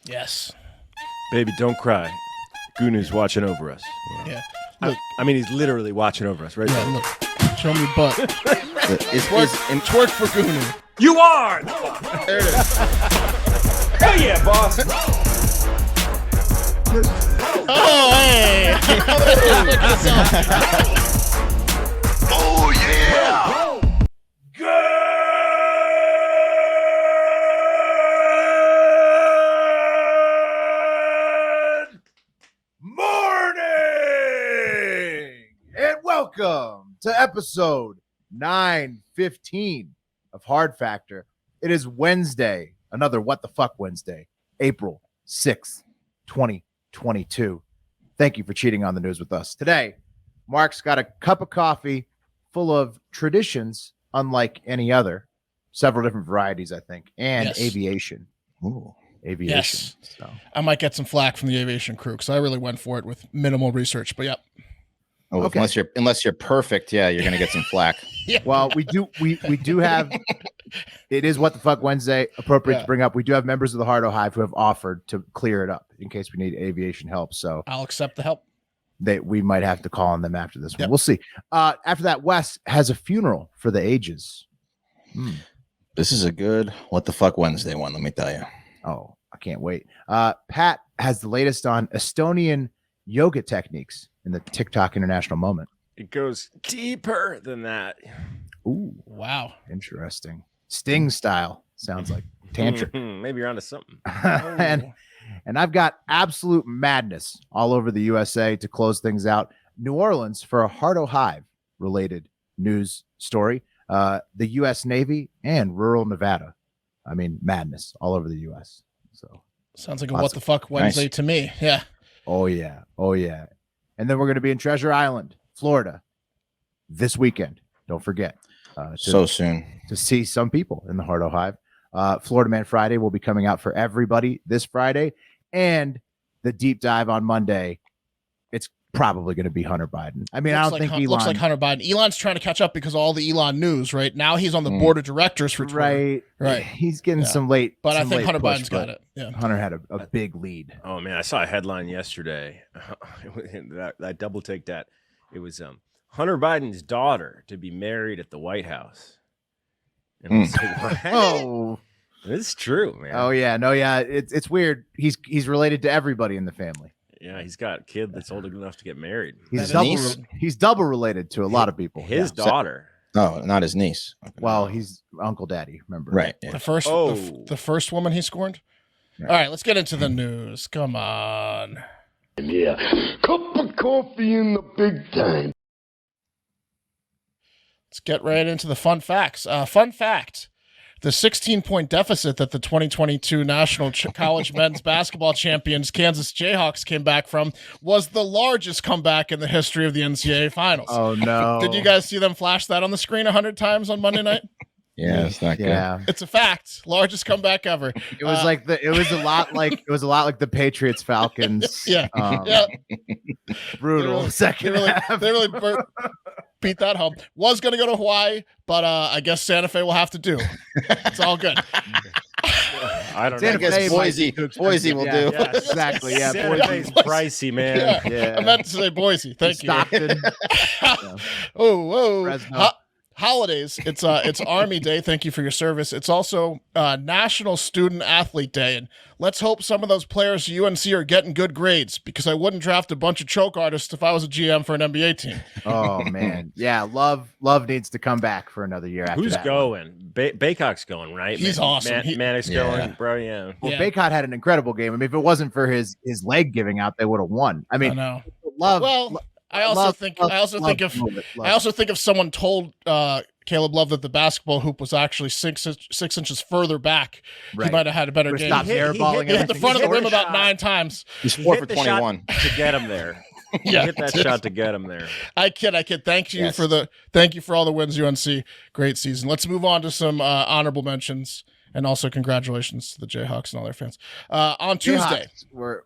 Yes. Baby, don't cry. Goonew's watching over us. Yeah. I mean, he's literally watching over us, right? Yeah, look. Show me butt. Twerk for Goonew. You are! There it is. Hell yeah, boss! Oh, hey! Oh, yeah! Good morning and welcome to episode 915 of Hard Factor. It is Wednesday, another What the Fuck Wednesday, April 6th, 2022. Thank you for cheating on the news with us. Today, Mark's got a cup of coffee full of traditions unlike any other. Several different varieties, I think, and Yes. Aviation. Ooh, aviation. Yes. So. I might get some flack from the aviation crew because I really went for it with minimal research. But yep. Oh, Okay. unless you're perfect, yeah, you're gonna get some flack. Yeah. Well, we do have it is What the Fuck Wednesday, appropriate to bring up. We do have members of the Hardo Hive who have offered to clear it up in case we need aviation help. So I'll accept the help. we might have to call on them after this one. Yep. We'll see. After that, Wes has a funeral for the ages. This is a good What the Fuck Wednesday one, let me tell you. Oh, I can't wait. Pat has the latest on Estonian yoga techniques in the TikTok International Moment. It goes deeper than that. Ooh, Wow. interesting. Sting style sounds like tantric. Maybe you're onto something. and I've got absolute madness all over the USA to close things out. New Orleans for a Hardo Hive related news story. The U.S. Navy and rural Nevada. I mean, madness all over the U.S. So, Sounds like a Awesome. What the Fuck Wednesday to me. Yeah. oh yeah. And then we're going to be in Treasure Island, Florida, this weekend. Don't forget. So soon. To see some people in the Hardo Hive. Florida Man Friday will be coming out for everybody this Friday, and the deep dive on Monday. It's probably going to be Hunter Biden. I mean, I don't think Elon. Looks like Hunter Biden. Elon's trying to catch up because of all the Elon news, right? Now he's on the board of directors for Twitter. Right. He's getting some late. But I some think late Hunter push, Biden's got but it. Yeah. Hunter had a big lead. Oh, man, I saw a headline yesterday. I double take that. It was Hunter Biden's daughter to be married at the White House. And I was like, what? Oh. It's true, man. Oh yeah. No, yeah. It's weird. He's related to everybody in the family. Yeah, he's got a kid that's old enough to get married. He's double related to a lot of people. His Yeah. daughter. No, not his niece. Well, he's Uncle Daddy, remember? Right. Yeah. The first the first woman he scorned. Yeah. All right, let's get into the news. Come on. Yeah. Cup of coffee in the big time. Let's get right into the fun facts. Fun fact. The 16-point deficit that the 2022 National College Men's Basketball Champions Kansas Jayhawks came back from was the largest comeback in the history of the NCAA Finals. Oh no! Did you guys see them flash that on the screen 100 times on Monday night? Yeah, it's not Yeah. It's a fact. Largest comeback ever. It was it was a lot like the Patriots Falcons. Yeah. Brutal second half. They really beat that home. Was going to go to Hawaii, but I guess Santa Fe will have to do. It's all good. I don't Santa know. I guess Fe Boise will do. Yeah. Exactly. Yeah. Santa Fe's pricey, man. Yeah. I meant to say Boise. Thank you. Stockton. Oh, Fresno. holidays. It's Army Day. Thank you for your service. It's also National Student Athlete Day, and let's hope some of those players at UNC are getting good grades because I wouldn't draft a bunch of choke artists if I was a GM for an NBA team. Oh man. Yeah. Love needs to come back for another year after Who's that. going? Baycock's going, right? He's awesome. Manic's Yeah. going, bro. Yeah. Well, Yeah. Baycott had an incredible game. I mean, if it wasn't for his leg giving out, they would have won. I I mean, know. love. Well, I also think if someone told Caleb Love that the basketball hoop was actually 6 inches further back, he might have had a better game. Stop airballing. He hit the front of the rim everything. about 9 times. He's He 4 hit for the shot 21. to get him there. Yeah. Hit that shot to get him there. I kid. Thank you Yes. thank you for all the wins, UNC. Great season. Let's move on to some honorable mentions and also congratulations to the Jayhawks and all their fans. On Tuesday, Jayhawks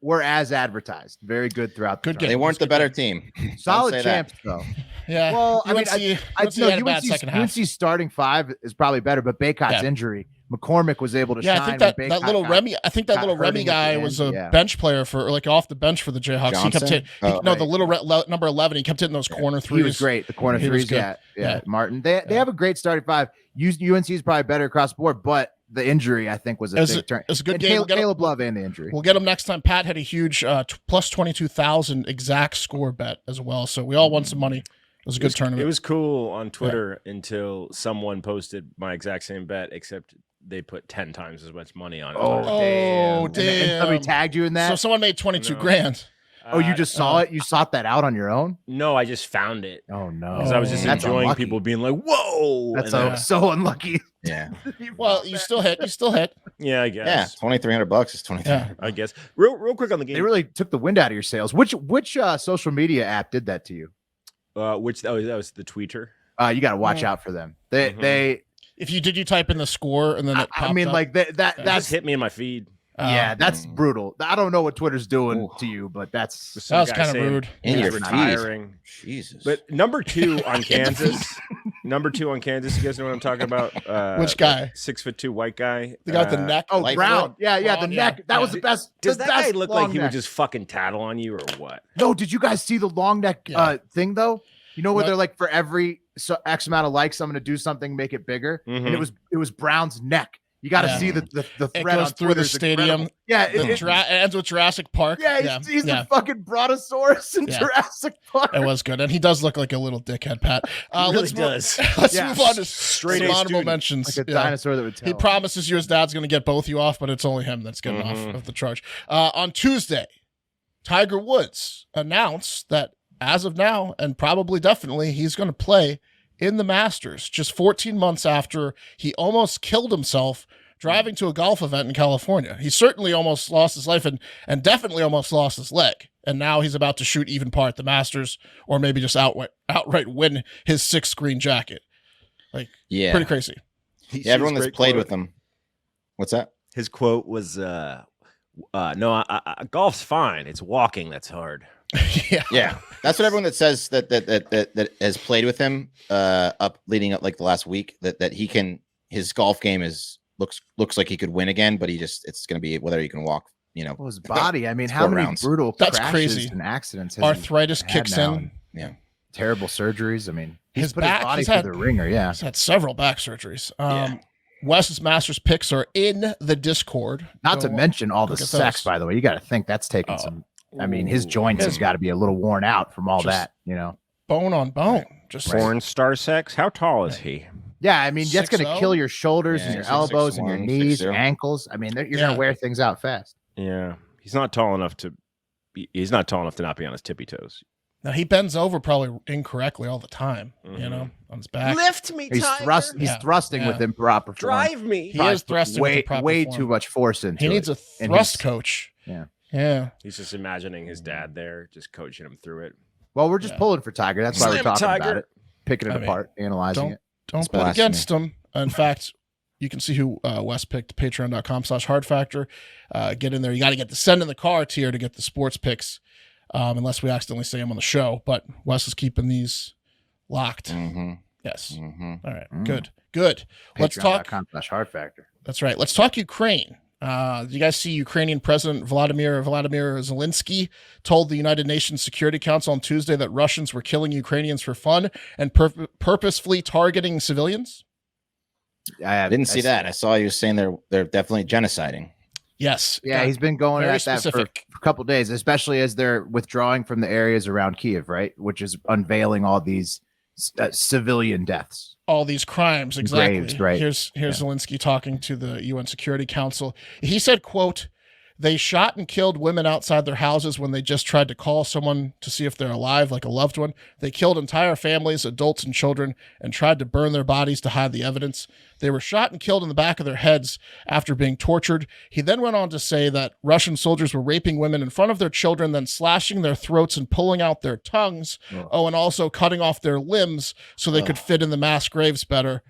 were as advertised. Very good throughout the Good game. They weren't the better team. Solid Don't say that. champs though. yeah. Well, I mean, UNC I had a bad second half. UNC's starting five is probably better, but Baycott's Yeah. injury McCormick was able to shine. I think that when that Baycott little got- Remy. I think that got little hurting Remy at the guy end, was a yeah. bench player for, like, off the bench for the Jayhawks. He kept Johnson? hitting. Oh, the little number 11. He kept hitting those corner threes. He was great. The corner He was threes, good. yeah. Martin. They have a great starting five. UNC is probably better across the board, but the injury I think was a big turn. It's a good And game. Caleb Love and the injury. We'll get him next time. Pat had a huge plus 22,000 exact score bet as well, so we all won some money. It was a good tournament. It was cool on Twitter until someone posted my exact same bet, except they put 10 times as much money on it. Oh, damn. And somebody tagged you in that. So someone made 22 No. grand. Oh, you just saw it? You sought that out on your own? No, I just found it. Oh no. Because I was just That's enjoying unlucky. people being like, whoa. That's and then- so unlucky. Yeah. Well, you still hit. yeah, I guess. Yeah. $2,300 is $2,300. Yeah. I guess. Real quick on the game. They really took the wind out of your sails. Which social media app did that to you? that was the tweeter. You got to watch out for them. They If you type in the score and then it popped I mean, up? like that That that's just hit me in my feed. that's brutal. I don't know what Twitter's doing to you, but that's That was Some guy kind of saying rude. In he's your feed. retiring. Jesus. But number 2 on Kansas. Number 2 on Kansas. You guys know what I'm talking about? Which guy? 6'2" white guy. The guy with the neck. oh Lightfoot? Brown. Yeah, the Brown, yeah. neck. That was the best. Does the that guy best look like long he neck. would just fucking tattle on you or what? No, did you guys see the long neck Yeah. thing though? You know where What? they're like for every X amount of likes, I'm going to do something, make it bigger, and Mhm. it was Brown's neck. You got to Yeah. see the It thread goes on through Twitter. the It's stadium. incredible. Yeah, It ends with Jurassic Park. he's the fucking Brontosaurus in Yeah. Jurassic Park. It was good, and he does look like a little dickhead, Pat. really Let's does. Let's Yeah. move on to Straight some A honorable student. mentions. Like a Yeah. dinosaur that would tell. He promises you his dad's going to get both you off, but it's only him that's getting off of the charge. On Tuesday, Tiger Woods announced that as of now, and probably definitely, he's going to play in the Masters just 14 months after he almost killed himself driving to a golf event in California. He certainly almost lost his life and definitely almost lost his leg. And now he's about to shoot even par at the Masters, or maybe just outright win his 6th green jacket. Like, yeah. pretty crazy. Yeah, everyone that's played with him. What's that? His quote was, "No, golf's fine. It's walking that's hard." Yeah. Yeah, that's what everyone that says that has played with him leading up like the last week that he can, his golf game looks like he could win again, but it's going to be whether he can walk. Well, his body. I mean, It's how 4 many rounds. brutal That's crashes crazy. and accidents? Has he Arthritis had kicks now? in. Yeah. Terrible surgeries. I mean, His he's put back, his body he's through had- the ringer. Yeah. He's had several back surgeries. Yeah. Wes's Masters picks are in the Discord. Not to Go mention all the look at sex, those. by the way. You got to think that's taking Oh. some. I mean, his joints has got to be a little worn out from all Just- that. You know. bone on bone. Just Porn star sex. How tall is he? Yeah, I mean, that's going to 6'0"? kill your shoulders Yeah, and your he's like elbows and your 6'1", knees, 6'0". ankles. I mean, you're Yeah. going to wear things out fast. Yeah, he's not tall enough to. He's not tall enough to not be on his tippy toes. Now he bends over probably incorrectly all the time. You Mhm. know, on his back. Lift me, He's Tiger. He's Yeah. thrusting Yeah. with improper form. Drive me. He is thrusting with way the proper way form. too much force into He needs it. a And thrust he's- coach. Yeah. Yeah. He's just imagining his dad there, just coaching him through it. Well, we're just Yeah. pulling for Tiger. That's why we're Slam it, talking about Tiger. it, picking it I mean, apart, analyzing it. Don't It's bet blasphemy. against him. In fact, you can see who Wes picked, patreon.com/hardfactor. Get in there. You got to get the send in the car tier to get the sports picks, unless we accidentally say them on the show. But Wes is keeping these locked. Mm-hmm. Yes. Mm-hmm. All right. Good. Let's talk. Patreon.com/hard factor. That's right. Let's talk Ukraine. Did you guys see Ukrainian President Volodymyr Zelenskyy told the United Nations Security Council on Tuesday that Russians were killing Ukrainians for fun and purposefully targeting civilians? I didn't see that. I saw you saying they're definitely genociding. Yes. Yeah, he's been going Very at that for specific. a couple of days, especially as they're withdrawing from the areas around Kiev, right? Which is unveiling all these civilian deaths. All these crimes. Exactly. Graves, right. Here's Zelenskyy talking to the UN Security Council. He said, quote, "They shot and killed women outside their houses when they just tried to call someone to see if they're alive, like a loved one. They killed entire families, adults and children, and tried to burn their bodies to hide the evidence. They were shot and killed in the back of their heads after being tortured." He then went on to say that Russian soldiers were raping women in front of their children, then slashing their throats and pulling out their tongues. Oh, and also cutting off their limbs so they could fit in the mass graves better.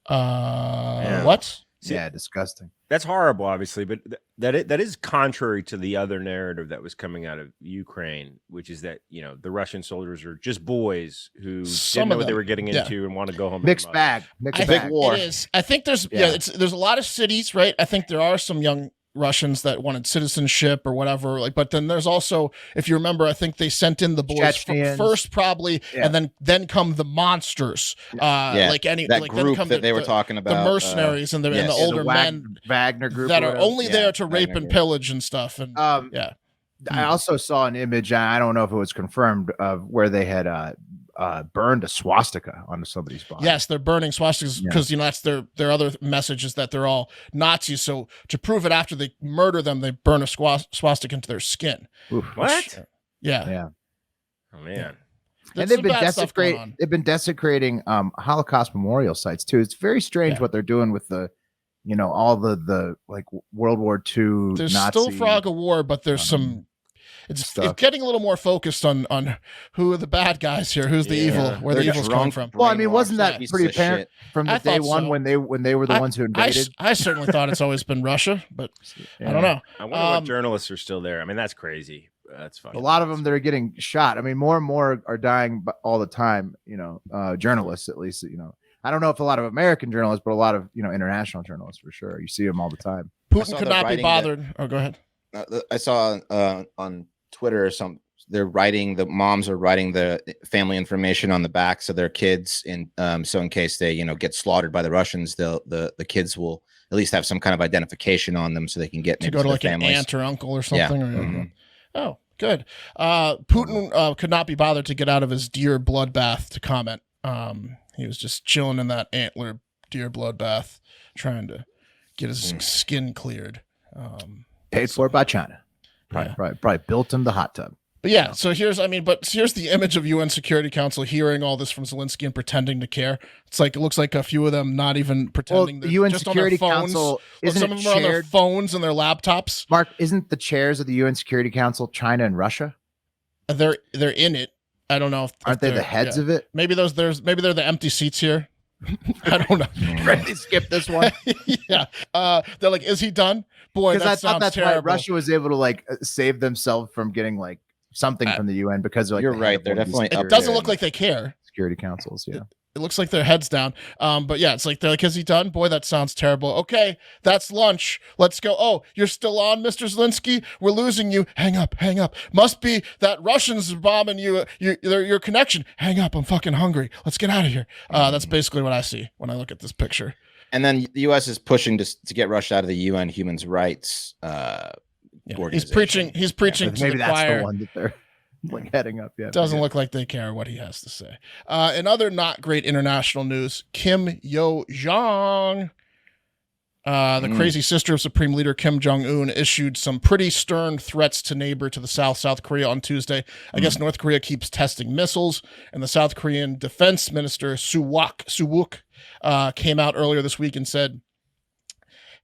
What? See, Yeah, disgusting. That's horrible, obviously, but that is contrary to the other narrative that was coming out of Ukraine, which is that the Russian soldiers are just boys who didn't know what they were getting into and want to go home. Mixed bag. Mixed bag. War. It is. I think there's there's a lot of cities, right? I think there are some young Russians that wanted citizenship or whatever, but then there's also, if you remember, I think they sent in the boys first probably, and then come the monsters, like any that like group then come that they were talking about, the mercenaries and the older men Wagner group that are only there to rape Wagner and pillage and stuff. And I also saw an image, and I don't know if it was confirmed, of where they had burned a swastika onto somebody's body. Yes, they're burning swastikas because that's their other message is that they're all Nazis. So to prove it, after they murder them, they burn a swastika into their skin. Oof, what? Yeah. Oh man. And they've been desecrating Holocaust memorial sites too. It's very strange what they're doing with the all the like World War II. There's Nazi, still fog of war, but there's some. It's getting a little more focused on who are the bad guys here, who's the evil, where the evil's coming from. Well, I mean, wasn't that pretty apparent from the day one when they were the ones who invaded? I certainly thought it's always been Russia, but I don't know. I wonder what journalists are still there. I mean, that's crazy. That's fucking. A lot of them that are getting shot. I mean, more and more are dying all the time. Journalists, at least. I don't know if a lot of American journalists, but a lot of international journalists for sure. You see them all the time. Putin could not be bothered. Go ahead. I saw on Twitter or something. The moms are writing the family information on the backs of their kids, so in case they get slaughtered by the Russians, the kids will at least have some kind of identification on them, so they can get to go to like families. An aunt or uncle or something. Yeah. Mm-hmm. Oh, good. Putin could not be bothered to get out of his deer bloodbath to comment. He was just chilling in that antler deer bloodbath, trying to get his skin cleared. Paid for by China. Probably built him the hot tub. But yeah, so here's the image of UN Security Council hearing all this from Zelenskyy and pretending to care. It looks like a few of them not even pretending. Well, the UN just Security on their phones. Council, Some of them are on their phones and their laptops. Mark, isn't the chairs of the UN Security Council China and Russia? They're in it. I don't know if aren't they the heads of it? Maybe they're the empty seats here. I don't know. Ready to skip this one? Yeah. They're like, is he done? Boy, that sounds thought that's terrible. why Russia was able to save themselves from getting something from the UN because you're right. They're definitely. It doesn't look like they care. Security councils, yeah. It looks like their heads down. But yeah, it's like they're like, is he done? Boy, that sounds terrible. Okay, that's lunch. Let's go. Oh, you're still on, Mr. Zelenskyy? We're losing you. Hang up. Must be that Russians are bombing you. Your connection. Hang up. I'm fucking hungry. Let's get out of here. That's basically what I see when I look at this picture. And then the U.S. is pushing to get Russia out of the UN Human Rights. He's preaching to maybe the that's choir. The one that they're heading up. Yeah, doesn't look like they care what he has to say. In other not great international news, Yo Jong, the crazy sister of Supreme Leader Kim Jong-un, issued some pretty stern threats to neighbor to the South Korea on Tuesday. I guess North Korea keeps testing missiles, and the South Korean Defense Minister Suwook came out earlier this week and said,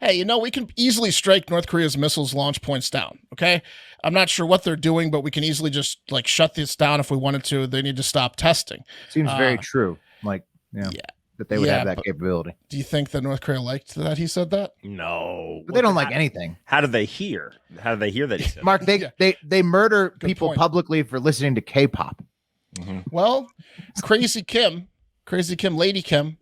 hey, we can easily strike North Korea's missiles launch points down, okay? I'm not sure what they're doing, but we can easily just shut this down if we wanted to. They need to stop testing. Seems very true. That they would have that capability. Do you think that North Korea liked that he said that? No. But they don't like anything. How do they hear? How do they hear that he said Mark, they murder people publicly for listening to K-pop. Mm-hmm. Well, Crazy Kim, Lady Kim,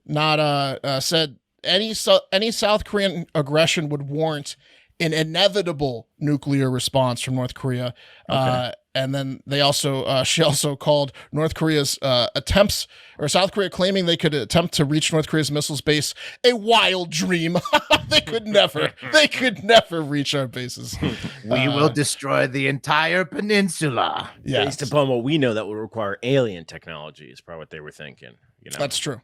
said any South Korean aggression would warrant an inevitable nuclear response from North Korea. Okay. And then she also called North Korea's attempts, or South Korea claiming they could attempt to reach North Korea's missiles base, a wild dream. They could never reach our bases. We will destroy the entire peninsula. Yeah. Based upon what we know, that would require alien technology is probably what they were thinking. That's true.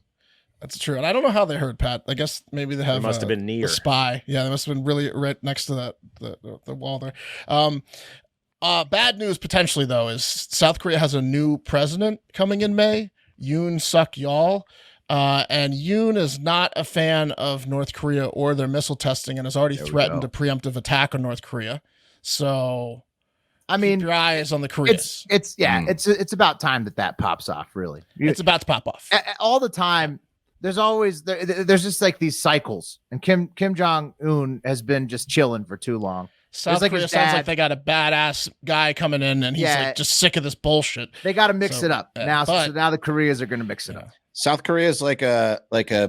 And I don't know how they heard, Pat. I guess maybe they must have been near the spy. Yeah, they must have been really right next to the wall there. Bad news potentially though is South Korea has a new president coming in May, Yoon Suk Yeol, and Yoon is not a fan of North Korea or their missile testing, and has already threatened a preemptive attack on North Korea. So, I mean, keep your eyes on the Koreas. It's about time that pops off. Really, it's about to pop off all the time. there's always there's just like these cycles, and Kim Jong Un has been just chilling for too long. South like Korea his sounds dad- like they got a badass guy coming in, and he's like just sick of this bullshit. They got to mix So, it up now. but- So now the Koreas are going to mix it up. South Korea is like a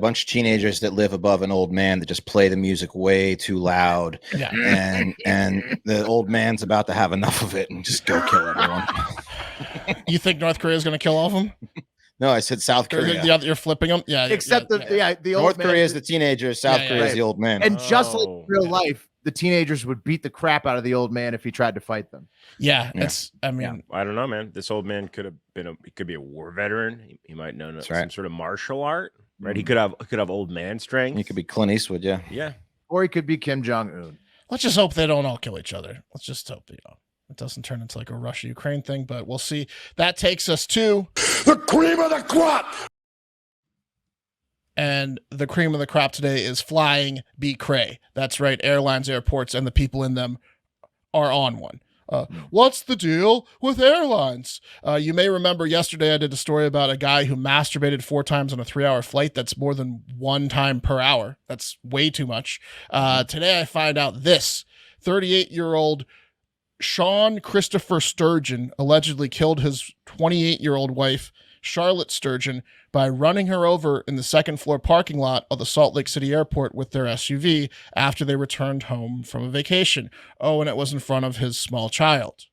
bunch of teenagers that live above an old man that just play the music way too loud, Yeah. and the old man's about to have enough of it and just go kill everyone. You think North Korea is going to kill all of them? No, I said South Korea. You're flipping them? Yeah. Except the old North man, Korea is the teenagers. South Korea is the old man. and just like Oh. real life, the teenagers would beat the crap out of the old man if he tried to fight them. Yeah. Yeah. It's, I mean, I don't know, man. This old man could have been he could be a war veteran. He might know some right. sort of martial art, right? He could have old man strength. He could be Clint Eastwood, yeah. Yeah. Or he could be Kim Jong Un. let's just hope they don't all kill each other. Let's just hope that, it doesn't turn into like a Russia-Ukraine thing, but we'll see. That takes us to The cream of the crop. and the cream of the crop today is flying be cray. That's right. Airlines, airports, and the people in them are on one. What's the deal with airlines? You may remember yesterday I did a story about a guy who masturbated 4 times on a 3-hour flight. That's more than 1 time per hour. That's way too much. Today I find out this 38-year-old Sean Christopher Sturgeon allegedly killed his 28-year-old wife, Charlotte Sturgeon, by running her over in the second-floor parking lot of the Salt Lake City airport with their SUV after they returned home from a vacation. Oh, and it was in front of his small child.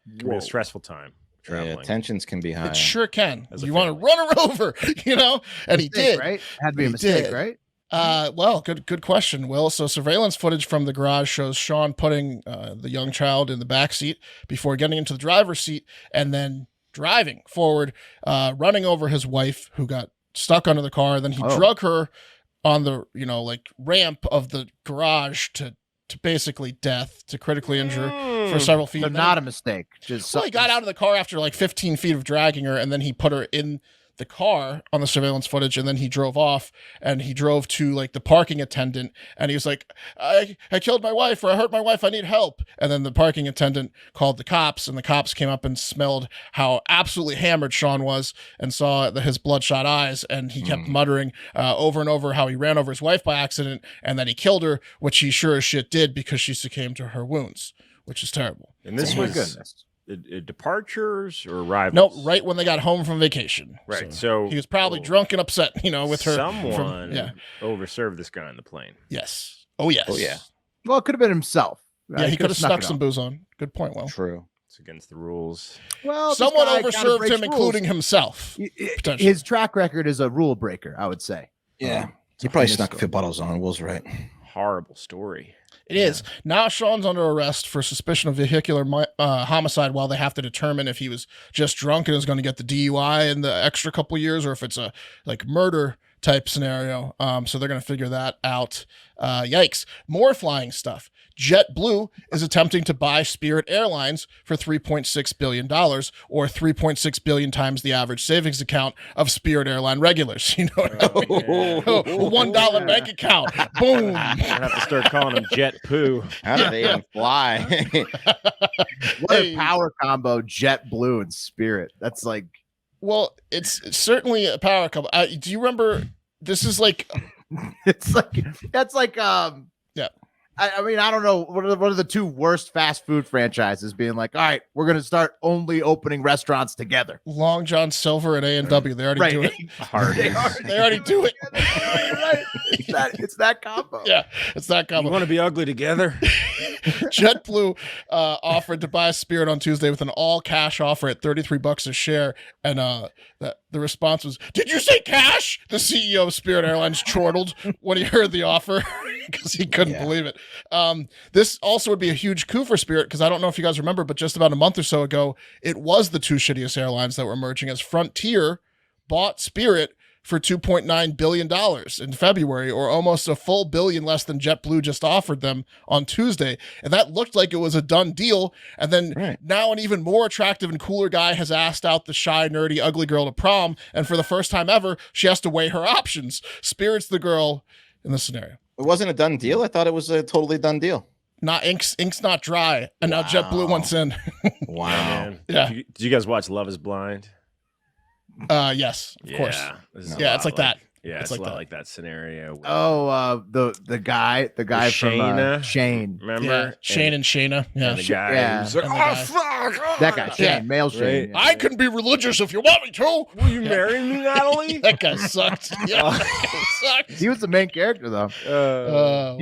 It could be a stressful time Yeah, traveling. tensions can be high. It sure can. As a You want to family. run her over, and he Mistake, did. right? Had to be a He mistake, did. right? Well, good question, Will. So surveillance footage from the garage shows Sean putting the young child in the back seat before getting into the driver's seat and then driving forward, running over his wife who got stuck under the car. Then he drug her on the, ramp of the garage to basically death, to critically injure for several feet. So And then not a mistake. Just he got out of the car after like 15 feet of dragging her, and then he put her in the car on the surveillance footage, and then he drove off, and he drove to like the parking attendant, and he was like, I killed my wife, or I hurt my wife, I need help. And then the parking attendant called the cops, and the cops came up and smelled how absolutely hammered Sean was and saw his bloodshot eyes, and he kept muttering over and over how he ran over his wife by accident and that he killed her, which he sure as shit did because she succumbed to her wounds, which is terrible. And this Oh my was goodness. departures or arrivals? Nope, right when they got home from vacation. Right. So he was probably drunk and upset, with her. Someone overserved this guy on the plane. Yes. Oh, yes. Oh, yeah. Well, it could have been himself. Yeah, he could have snuck it some out. booze on. Good point, Will. True. It's against the rules. Well, this Someone guy kinda overserved breaks him, rules. including himself. potentially. His track record is a rule breaker, I would say. Yeah. He probably snuck a few bottles on. Will's right. Horrible story. It is. Now Sean's under arrest for suspicion of vehicular homicide while they have to determine if he was just drunk and is going to get the DUI in the extra couple years or if it's a murder type scenario. So they're going to figure that out. Yikes. More flying stuff. JetBlue is attempting to buy Spirit Airlines for $3.6 billion or 3.6 billion times the average savings account of Spirit Airline regulars. You know what I mean? $1 bank account. Boom. I have to start calling him Jet Poo. How do they even fly? What a power combo, JetBlue and Spirit. That's like, Well, it's certainly a power couple. Do you remember? This is like, that's like, Yeah. I mean, I don't know. What are the 2 worst fast food franchises being like, all right, we're going to start only opening restaurants together. Long John Silver and A&W. They already do it. They already do it. Right. It's that combo. Yeah, it's that You combo. want to be ugly together? JetBlue offered to buy Spirit on Tuesday with an all-cash offer at $33 a share, and the response was, "Did you say cash?" The CEO of Spirit Airlines chortled when he heard the offer because he couldn't believe it. This also would be a huge coup for Spirit because I don't know if you guys remember, but just about a month or so ago, it was the 2 shittiest airlines that were merging as Frontier bought Spirit for $2.9 billion in February, or almost a full billion less than JetBlue just offered them on Tuesday. And that looked like it was a done deal. And then now an even more attractive and cooler guy has asked out the shy, nerdy, ugly girl to prom. And for the first time ever, she has to weigh her options. Spirit's the girl in this scenario. It wasn't a done deal. I thought it was a totally done deal. Not ink's not dry. And now JetBlue wants in. Wow. Man. Yeah. Did you guys watch Love is Blind? Yes, of course. This is a Yeah, lot it's like that. Yeah, It's it's like a lot that. like that scenario. Where, The guy from Shayna? Shane. remember? Yeah, Shane and Shayna. Yeah. and the guy yeah. who's like, And the oh, guy- fuck. That guy, Shane, Yeah. male Shane. Right. yeah. I can be religious if you want me to. Will you marry me, Natalie? That guy sucked. Yeah, that guy sucked. He was the main character though. He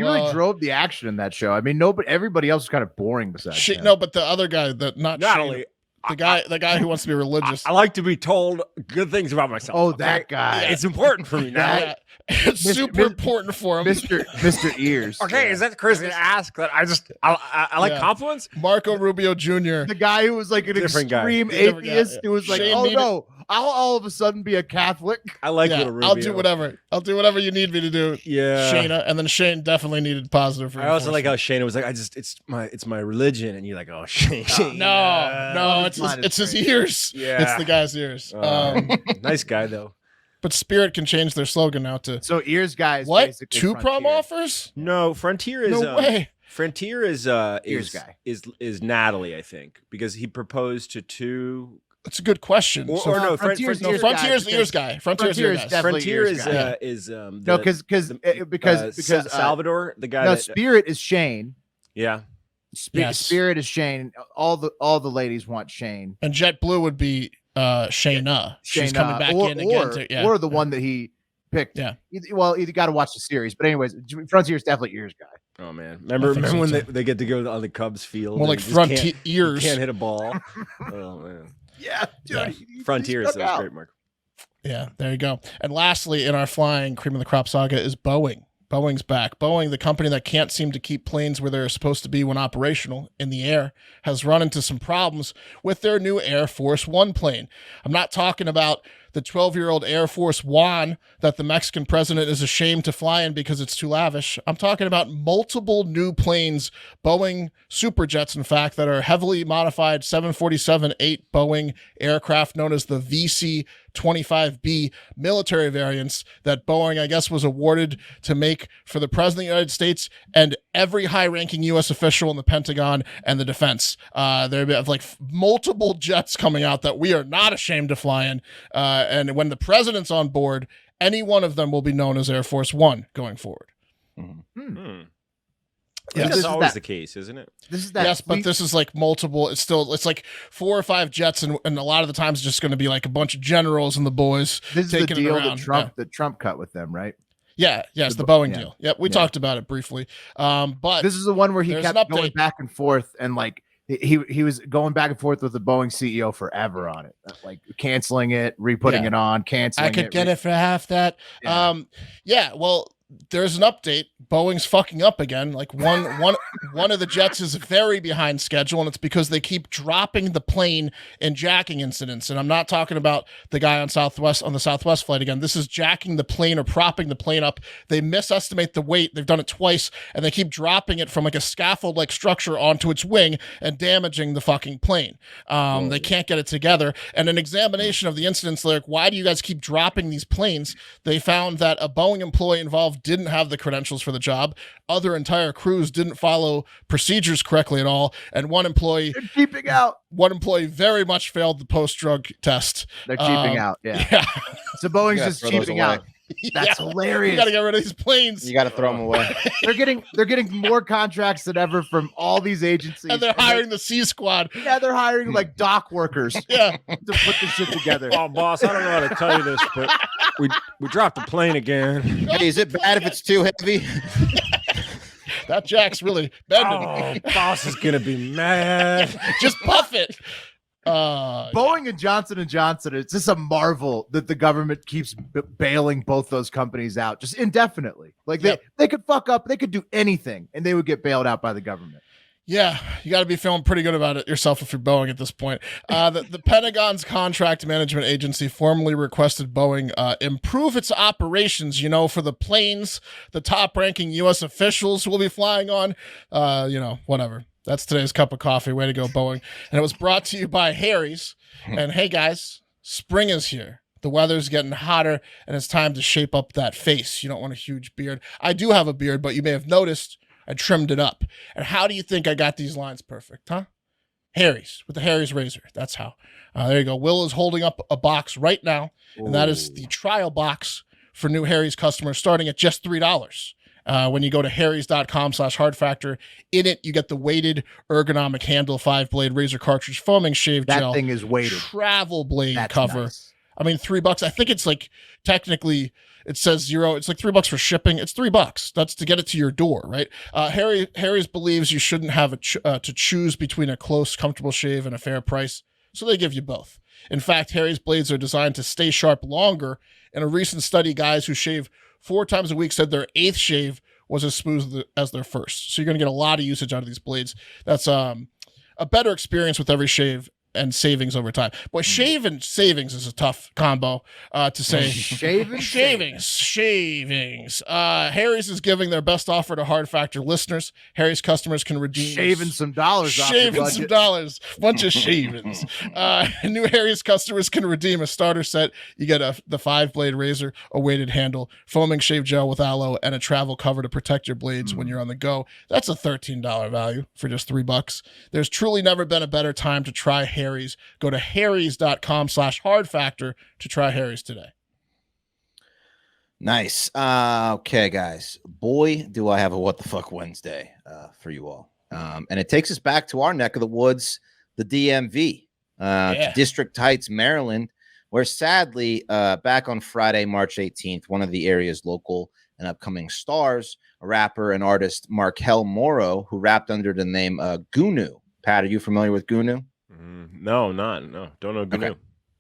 really Well, drove the action in that show. I mean, everybody else was kind of boring besides him. No, but the other guy, not Natalie, Shane, the guy who wants to be religious. I like to be told good things about myself. Oh, that guy. It's important for me now. Yeah, it's super important for him. Mr. Ears. Okay, is that crazy to ask? That I like Yeah. compliments. Marco Rubio Jr. The guy who was like an Different guy. extreme Different guy, atheist yeah. who was like, Shane oh needed- no, I'll all of a sudden be a Catholic. I like Yeah, little Rubio. I'll do whatever. I'll do whatever you need me to do. Yeah. Shayna, and then Shane definitely needed positive. I also like how Shane was like, it's my religion, and you're like, oh, Shane. No, it's his ears. Yeah. It's the guy's ears. Nice guy though. But Spirit can change their slogan now to So Ears guys. what? 2 prom Frontier. offers? No, Frontier is No way. Frontier is Ears guy. is Natalie, I think, because he proposed to 2. That's a good question. Or, So, or no, Frontier's Frontier, Ears Frontier's guy, the ears guy. Frontier's the Frontier ears is guy. definitely Frontier Ears guy. is No, because Salvador, the guy no, that Spirit is Shane. yeah. Yes. Spirit is Shane. All the ladies want Shane. And JetBlue would be Shayna. She's Shane, coming back in again. or the one that he picked. Yeah. You got to watch the series. But anyways, Frontier is definitely Ears guy. Oh man, remember think so, when too. they get to go on the Cubs field? More and like just front can't- ears. Can't hit a ball. Oh man, Yeah, Yeah. Frontier is great, Mark. Yeah, there you go. And lastly, in our flying cream of the crop saga is Boeing. Boeing's back. Boeing, the company that can't seem to keep planes where they're supposed to be when operational in the air, has run into some problems with their new Air Force One plane. I'm not talking about the 12-year-old Air Force One that the Mexican president is ashamed to fly in because it's too lavish. I'm talking about multiple new planes, Boeing Superjets, in fact, that are heavily modified 747-8 Boeing aircraft known as the VC-25B military variants that Boeing, I guess, was awarded to make for the President of the United States and every high-ranking U.S. official in the Pentagon and the defense. There have like multiple jets coming out that we are not ashamed to fly in. And when the president's on board, any one of them will be known as Air Force One going forward. Yeah, Yes. that's This is always that- the case, isn't it? This is that. Yes, but this is like multiple. It's like 4 or 5 jets, and a lot of the times it's just going to be like a bunch of generals and the boys this is the taking it deal around. that Trump cut with them, right? Yeah, yes, The the Bo- Boeing yeah. deal. Yep, we Yeah. talked about it briefly. But This is the one where he There's kept an going update. back and forth, and like he was going back and forth with the Boeing CEO forever on it, like canceling it, re-putting Yeah. it on, canceling. I could get it for half that. Yeah. Yeah, well, there's an update. Boeing's fucking up again. Like one of the jets is very behind schedule, and it's because they keep dropping the plane in jacking incidents. And I'm not talking about the guy on the Southwest flight again. This is jacking the plane or propping the plane up. They misestimate the weight. They've done it twice, and they keep dropping it from like a scaffold-like structure onto its wing and damaging the fucking plane. They can't get it together. And an examination of the incidents, like, why do you guys keep dropping these planes? They found that a Boeing employee involved didn't have the credentials for the job. Other entire crews didn't follow procedures correctly at all. And one employee They're cheaping out. very much failed the post-drug test. They're cheaping out. Yeah. Yeah. So Boeing's gotta just throw those cheaping away. out. That's Yeah. hilarious. We got to get rid of these planes. You got to throw them away. They're getting more contracts than ever from all these agencies, And they're hiring the C Squad. Yeah, they're hiring like dock workers Yeah. to put this shit together. Oh, boss, I don't know how to tell you this, but we dropped the plane again. Hey, is it bad if it's too heavy? That jack's really bending. Oh, boss is gonna be mad. Just puff it. Boeing and Johnson & Johnson, it's just a marvel that the government keeps bailing both those companies out just indefinitely. Like Yep. they could fuck up, they could do anything, and they would get bailed out by the government. Yeah, you got to be feeling pretty good about it yourself if you're Boeing at this point. The Pentagon's contract management agency formally requested Boeing improve its operations, for the planes the top-ranking U.S. officials will be flying on. Whatever. That's today's cup of coffee. Way to go, Boeing. And it was brought to you by Harry's. And hey, guys, spring is here. The weather's getting hotter, and it's time to shape up that face. You don't want a huge beard. I do have a beard, but you may have noticed I trimmed it up. And how do you think I got these lines perfect, huh? Harry's, with the Harry's razor. That's how. There you go. Will is holding up a box right now, and that is the trial box for new Harry's customers starting at just $3. When you go to harrys.com/hard factor, in it, you get the weighted ergonomic handle 5-blade razor cartridge foaming shave That gel. thing is weighted. Travel blade That's cover. nice. I mean, $3. I think it's like technically it says $0. It's like $3 for shipping. It's $3. That's to get it to your door, right? Harry's believes you shouldn't have to choose between a close, comfortable shave and a fair price, so they give you both. In fact, Harry's blades are designed to stay sharp longer. In a recent study, guys who shave 4 times a week said their 8th shave was as smooth as their first. So you're going to get a lot of usage out of these blades. That's a better experience with every shave and savings over time. Boy, shave and savings is a tough combo to say. Shavings. Harry's is giving their best offer to Hard Factor listeners. Harry's customers can redeem Shaving some dollars off your shaving some budget. dollars. Bunch of shavings. New Harry's customers can redeem a starter set. You get the 5-blade razor, a weighted handle, foaming shave gel with aloe, and a travel cover to protect your blades when you're on the go. That's a $13 value for just $3. There's truly never been a better time to try Harry's. Go to harrys.com/hard factor to try Harry's today. Nice. Okay, guys. Boy, do I have a What the Fuck Wednesday for you all. And it takes us back to our neck of the woods, the DMV, to District Heights, Maryland, where sadly, back on Friday, March 18th, one of the area's local and upcoming stars, a rapper and artist, Markel Morrow, who rapped under the name Goonew. Pat, are you familiar with Goonew? No, don't know Goonew.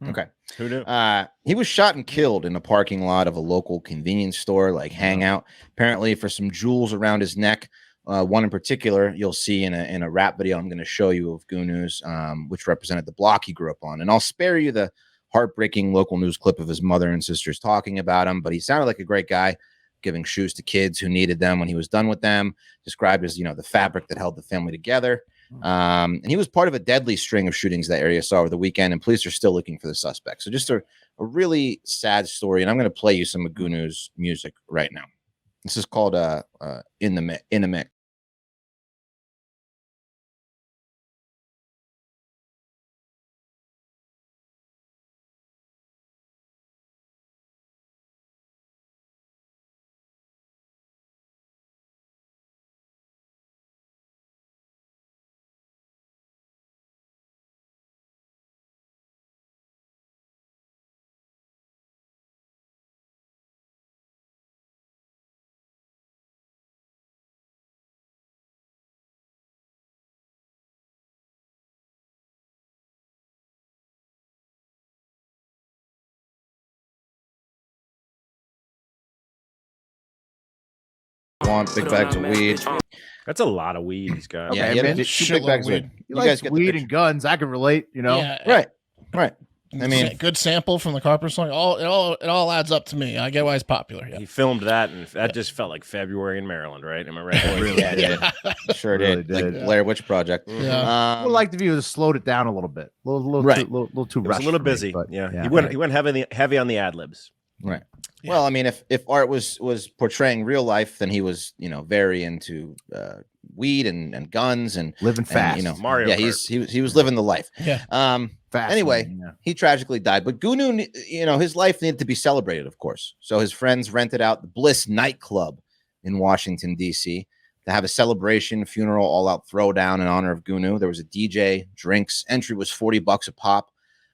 Okay. Who knew? He was shot and killed in a parking lot of a local convenience store, like Hangout, apparently for some jewels around his neck. One in particular, you'll see in a rap video I'm going to show you of Goonew's, which represented the block he grew up on. And I'll spare you the heartbreaking local news clip of his mother and sisters talking about him, but he sounded like a great guy, giving shoes to kids who needed them when he was done with them, described as, the fabric that held the family together. And he was part of a deadly string of shootings that area saw over the weekend, and police are still looking for the suspect. So just a really sad story, and I'm going to play you some of Goonew's music right now. This is called In the Mix. Want big bags of weed. That's a lot of weed he's got. Yeah, Okay, he had man. 2 big bags of weed. You guys get weed and guns. I can relate, Yeah, Right. I mean, good sample from the Carpenter song. It all adds up to me. I get why he's popular. Yeah. He filmed that, and that just felt like February in Maryland, right? Am I right? yeah, sure Really did. did. Like Blair Witch Project. Yeah. I would like the view to slowed it down a little bit. A little Right. little too It was rushed a little for me, busy. but Yeah. He went heavy on the ad libs. Right. Well, I mean, if art was portraying real life, then he was, very into weed and guns and living fast. Mario yeah, Kart. he was living the life. Yeah. Fast. Anyway, he tragically died, but Goonew, his life needed to be celebrated, of course. So his friends rented out the Bliss Nightclub in Washington, D.C. to have a celebration, funeral, all-out throwdown in honor of Goonew. There was a DJ, drinks. Entry was $40 a pop.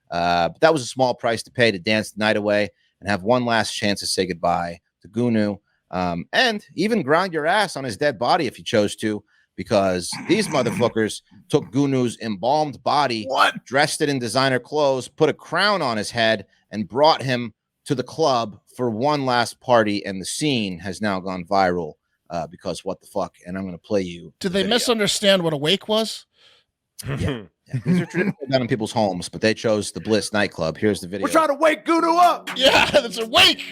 But that was a small price to pay to dance the night away and have one last chance to say goodbye to Goonew. And even grind your ass on his dead body if you chose to, because these motherfuckers took Goonew's embalmed body, dressed it in designer clothes, put a crown on his head, and brought him to the club for one last party. And the scene has now gone viral because what the fuck? And I'm going to play you. Did they misunderstand what a wake was? Yeah. These are traditional done in people's homes, but they chose the Bliss Nightcllub. Here's the video. We're trying to wake Goonew up. Yeah, that's a wake.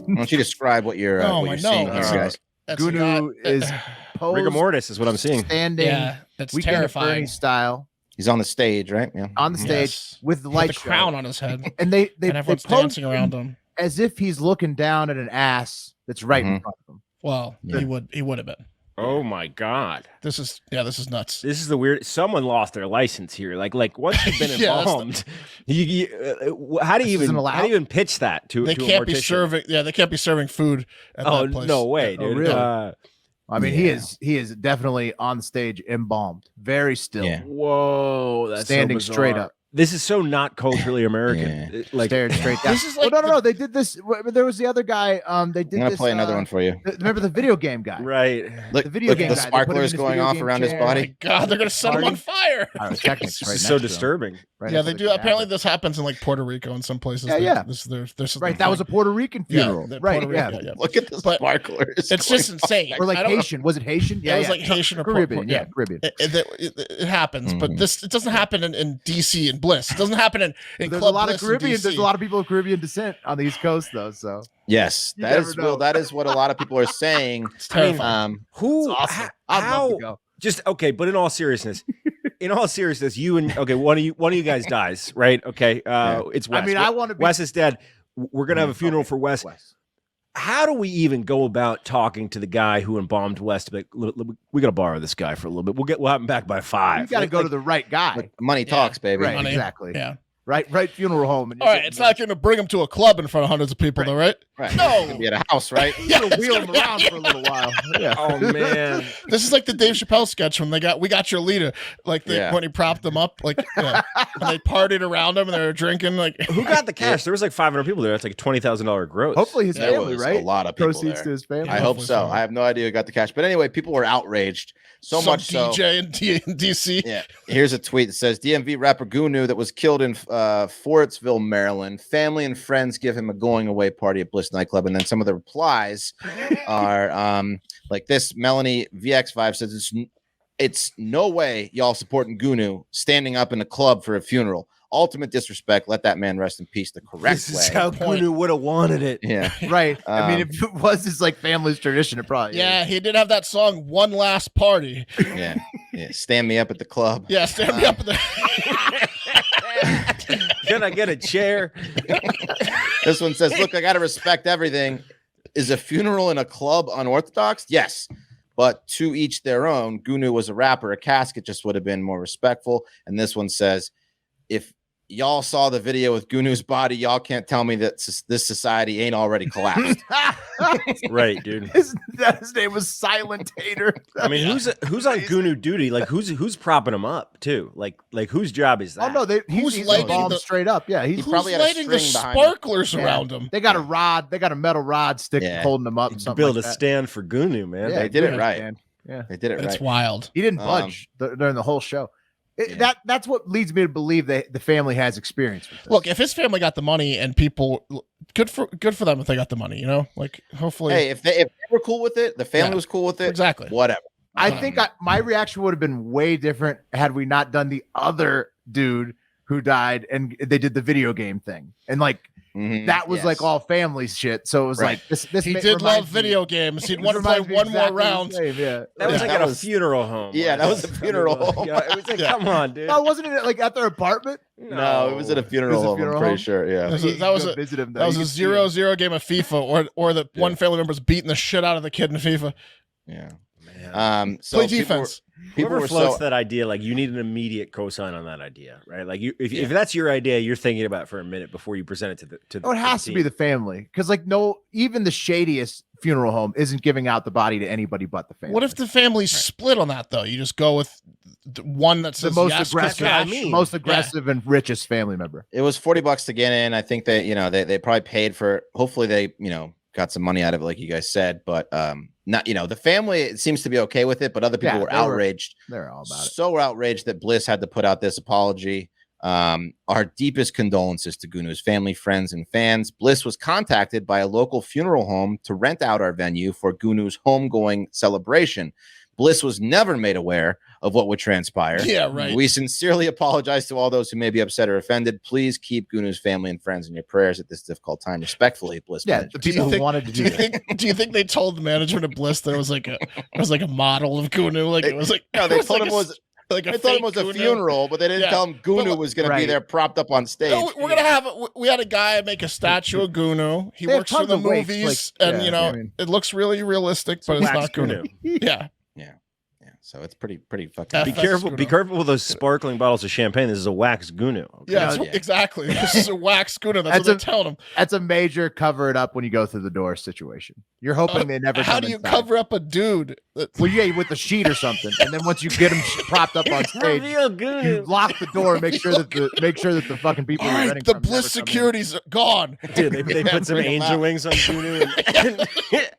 Why don't you describe what you're, Oh, what I you're know. seeing here, guys? That's Goonew is posed, Rigor mortis is what I'm seeing. standing, Yeah, that's Weekend at terrifying. Bernie style He's on the stage, right? Yeah. on the stage Yes. with the With light the show. crown on his head, and they and everyone's pose dancing around him. as if he's looking down at an ass that's right in front of him. Well, Yeah. he would have been. Oh my God. This is nuts. This is the weird. Someone lost their license here. Like once you've been Yeah, that's embalmed, how do you even pitch that to? They to a can't be mortician? serving. Yeah, they can't be serving food at Oh that place. no way, Oh, dude. really? I mean, he is definitely on stage embalmed, very still, Yeah. Whoa, that's standing so straight bizarre. up. This is so not culturally American. Like Stared straight down. This is like no. They did this. There was the other guy. They did I'm gonna this. play another one for you. Remember the video game guy? right. Look, The video look game at the guy, they put him in sparklers his going video off game around his chair. Oh my body. God, they're gonna set him on fire. Pyrotechnics This right is next so to him, disturbing. right Yeah, next they to do. the Apparently, cadaver. this happens in like Puerto Rico in some places. Yeah. There's Right, that was a Puerto Rican funeral. Right, Puerto yeah. Rico, yeah. Look at the But sparklers. It's just insane. Or like I don't know- Haitian. Was it Haitian? Yeah, it was like Haitian or Caribbean. yeah. Yeah, Caribbean. It happens, but Mhm. it doesn't happen in DC and Bliss. It doesn't happen in There's Club a lot Bliss of in Caribbean. DC. There's a lot of people of Caribbean descent on the East Coast, though. So Yes, You that never is know. Will. That is what a lot of people are saying. It's terrifying. Who? it's awesome. h- I'd how? love to go. Just okay, but in all seriousness, you and one of you guys dies, right? Okay, it's Wes. I mean, I want to be. Wes is dead. We're gonna have a funeral for Wes. How do we even go about talking to the guy who embalmed Wes? To be like, "Look, we gotta borrow this guy for a little bit. We'll have him back by 5. You got to go to the right guy. But money talks, baby. Right, Money. exactly. Yeah. Right funeral home. And All right. It's not going to bring him to a club in front of hundreds of people, though, right? Right. No. It's gonna be at a house, right? Yeah, You're it's wheel gonna him be- around for a little while. Yeah. Oh man, This is like the Dave Chappelle sketch when we got your leader, like Yeah. when he propped them up, like and they partied around him and they were drinking, like who got the cash? There was like 500 people there. That's like $20,000 gross. Hopefully his There family, was right? a lot of people Proceeds there. to his family. I hope hopefully so. so. I have no idea who got the cash, but anyway, people were outraged so some much so. DJ in DC. Yeah, here's a tweet that says DMV rapper Goonew that was killed in Forrettsville, Maryland. Family and friends give him a going away party at Bliss Nightclub, and then some of the replies are like this. Melanie VX5 says it's no way y'all supporting Goonew standing up in a club for a funeral. Ultimate disrespect. Let that man rest in peace the correct This way. is how Goonew would have wanted it. Yeah. Right. I mean, Um, if it was his like family's tradition, it probably Yeah, he did have that song "One Last Party." Yeah. Stand me up at the club. Yeah, stand me up. Can I get a chair? This one says, look, I got to respect everything. Is a funeral in a club unorthodox? Yes. But to each their own. Goonew was a rapper. A casket just would have been more respectful. And this one says, if y'all saw the video with Goonew's body, y'all can't tell me that this society ain't already collapsed. Right, dude. his name was Silent Hater. I mean, who's on Goonew duty? Like, who's propping him up too? Like whose job is that? Oh no, Who's he's lighting embalmed the- straight up. Yeah, he's He Who's probably had a lighting the string behind him. sparklers Yeah. around him? They got a rod. They got a metal rod stick Yeah. holding him up. To Something build like a that. stand for Goonew, man. They did it yeah, right. man. Yeah, They did it It's right. wild. he didn't budge during the whole show. That's what leads me to believe that the family has experience with this. Look, if his family got the money and people, good for them if they got the money. You know, like hopefully, Hey, if they were cool with it, the family Yeah. was cool with it. exactly. Whatever. I think my reaction would have been way different had we not done the other dude who died and they did the video game thing. And like Mhm, that was yes. like all family shit. So it was Right. like this He ma- did reminds love me- video games. He'd this want to play reminds me one more exactly the round. same, Yeah. That was Yeah, like that at was- a funeral home. Yeah, that was a funeral home. Yeah, it was like, Yeah. come on, dude. Oh, wasn't it like at their apartment? No, it was at a funeral home. funeral I'm pretty home? sure. Yeah. That was You a- that can was go a- visit him, though. That was You a can see him. 0-0 game of FIFA, or the one family member's beating the shit out of the kid in FIFA. Yeah. Man. So Play people were- defense. People Whoever were floats so that idea, like you need an immediate cosign on that idea, right? Like if that's your idea, you're thinking about it for a minute before you present it to the. Oh, it has to be the family because, like, no, even the shadiest funeral home isn't giving out the body to anybody but the family. What if the family's split on that though? You just go with the one that the says most yes, aggressive, what I mean. most aggressive and richest family member? it was $40 to get in. I think that they probably paid for. Hopefully they got some money out of it, like you guys said. But not the family. It seems to be okay with it, but other people Yeah, were they were- outraged. They're all about it. So outraged that Bliss had to put out this apology. Our deepest condolences to Goonew's family, friends, and fans. Bliss was contacted by a local funeral home to rent out our venue for Goonew's homegoing celebration. Bliss was never made aware of what would transpire. Yeah, right. We sincerely apologize to all those who may be upset or offended. Please keep Goonew's family and friends in your prayers at this difficult time. Respectfully, Bliss. Yeah, management. the Do you people who think- wanted to Do do you that. think? Do you think they told the management of Bliss there was like a model of Goonew? Like it was like No, they it told like him it was. like a They thought it fake was a Goonew. funeral, but they didn't Yeah. tell him Goonew But- was going to be Right. there propped up on stage. No, we're gonna have. We had a guy make a statue of Goonew. He They have works for tons the of wakes, movies, like, and yeah, I mean- it looks really realistic, but it's wax not Goonew. Yeah, So it's pretty fucking. Be careful. Be careful with those sparkling bottles of champagne. This is a wax Goonew. Okay? Yeah, exactly. This is a wax Goonew. That's what they're telling them. That's a major cover it up when you go through the door situation. You're hoping they never. How do you cover up a dude? Well, yeah, with a sheet or something, and then once you get him propped up on stage, you lock the door and make sure that the fucking people. All right, the Bliss security's gone. Dude, they put some angel wings on Goonew and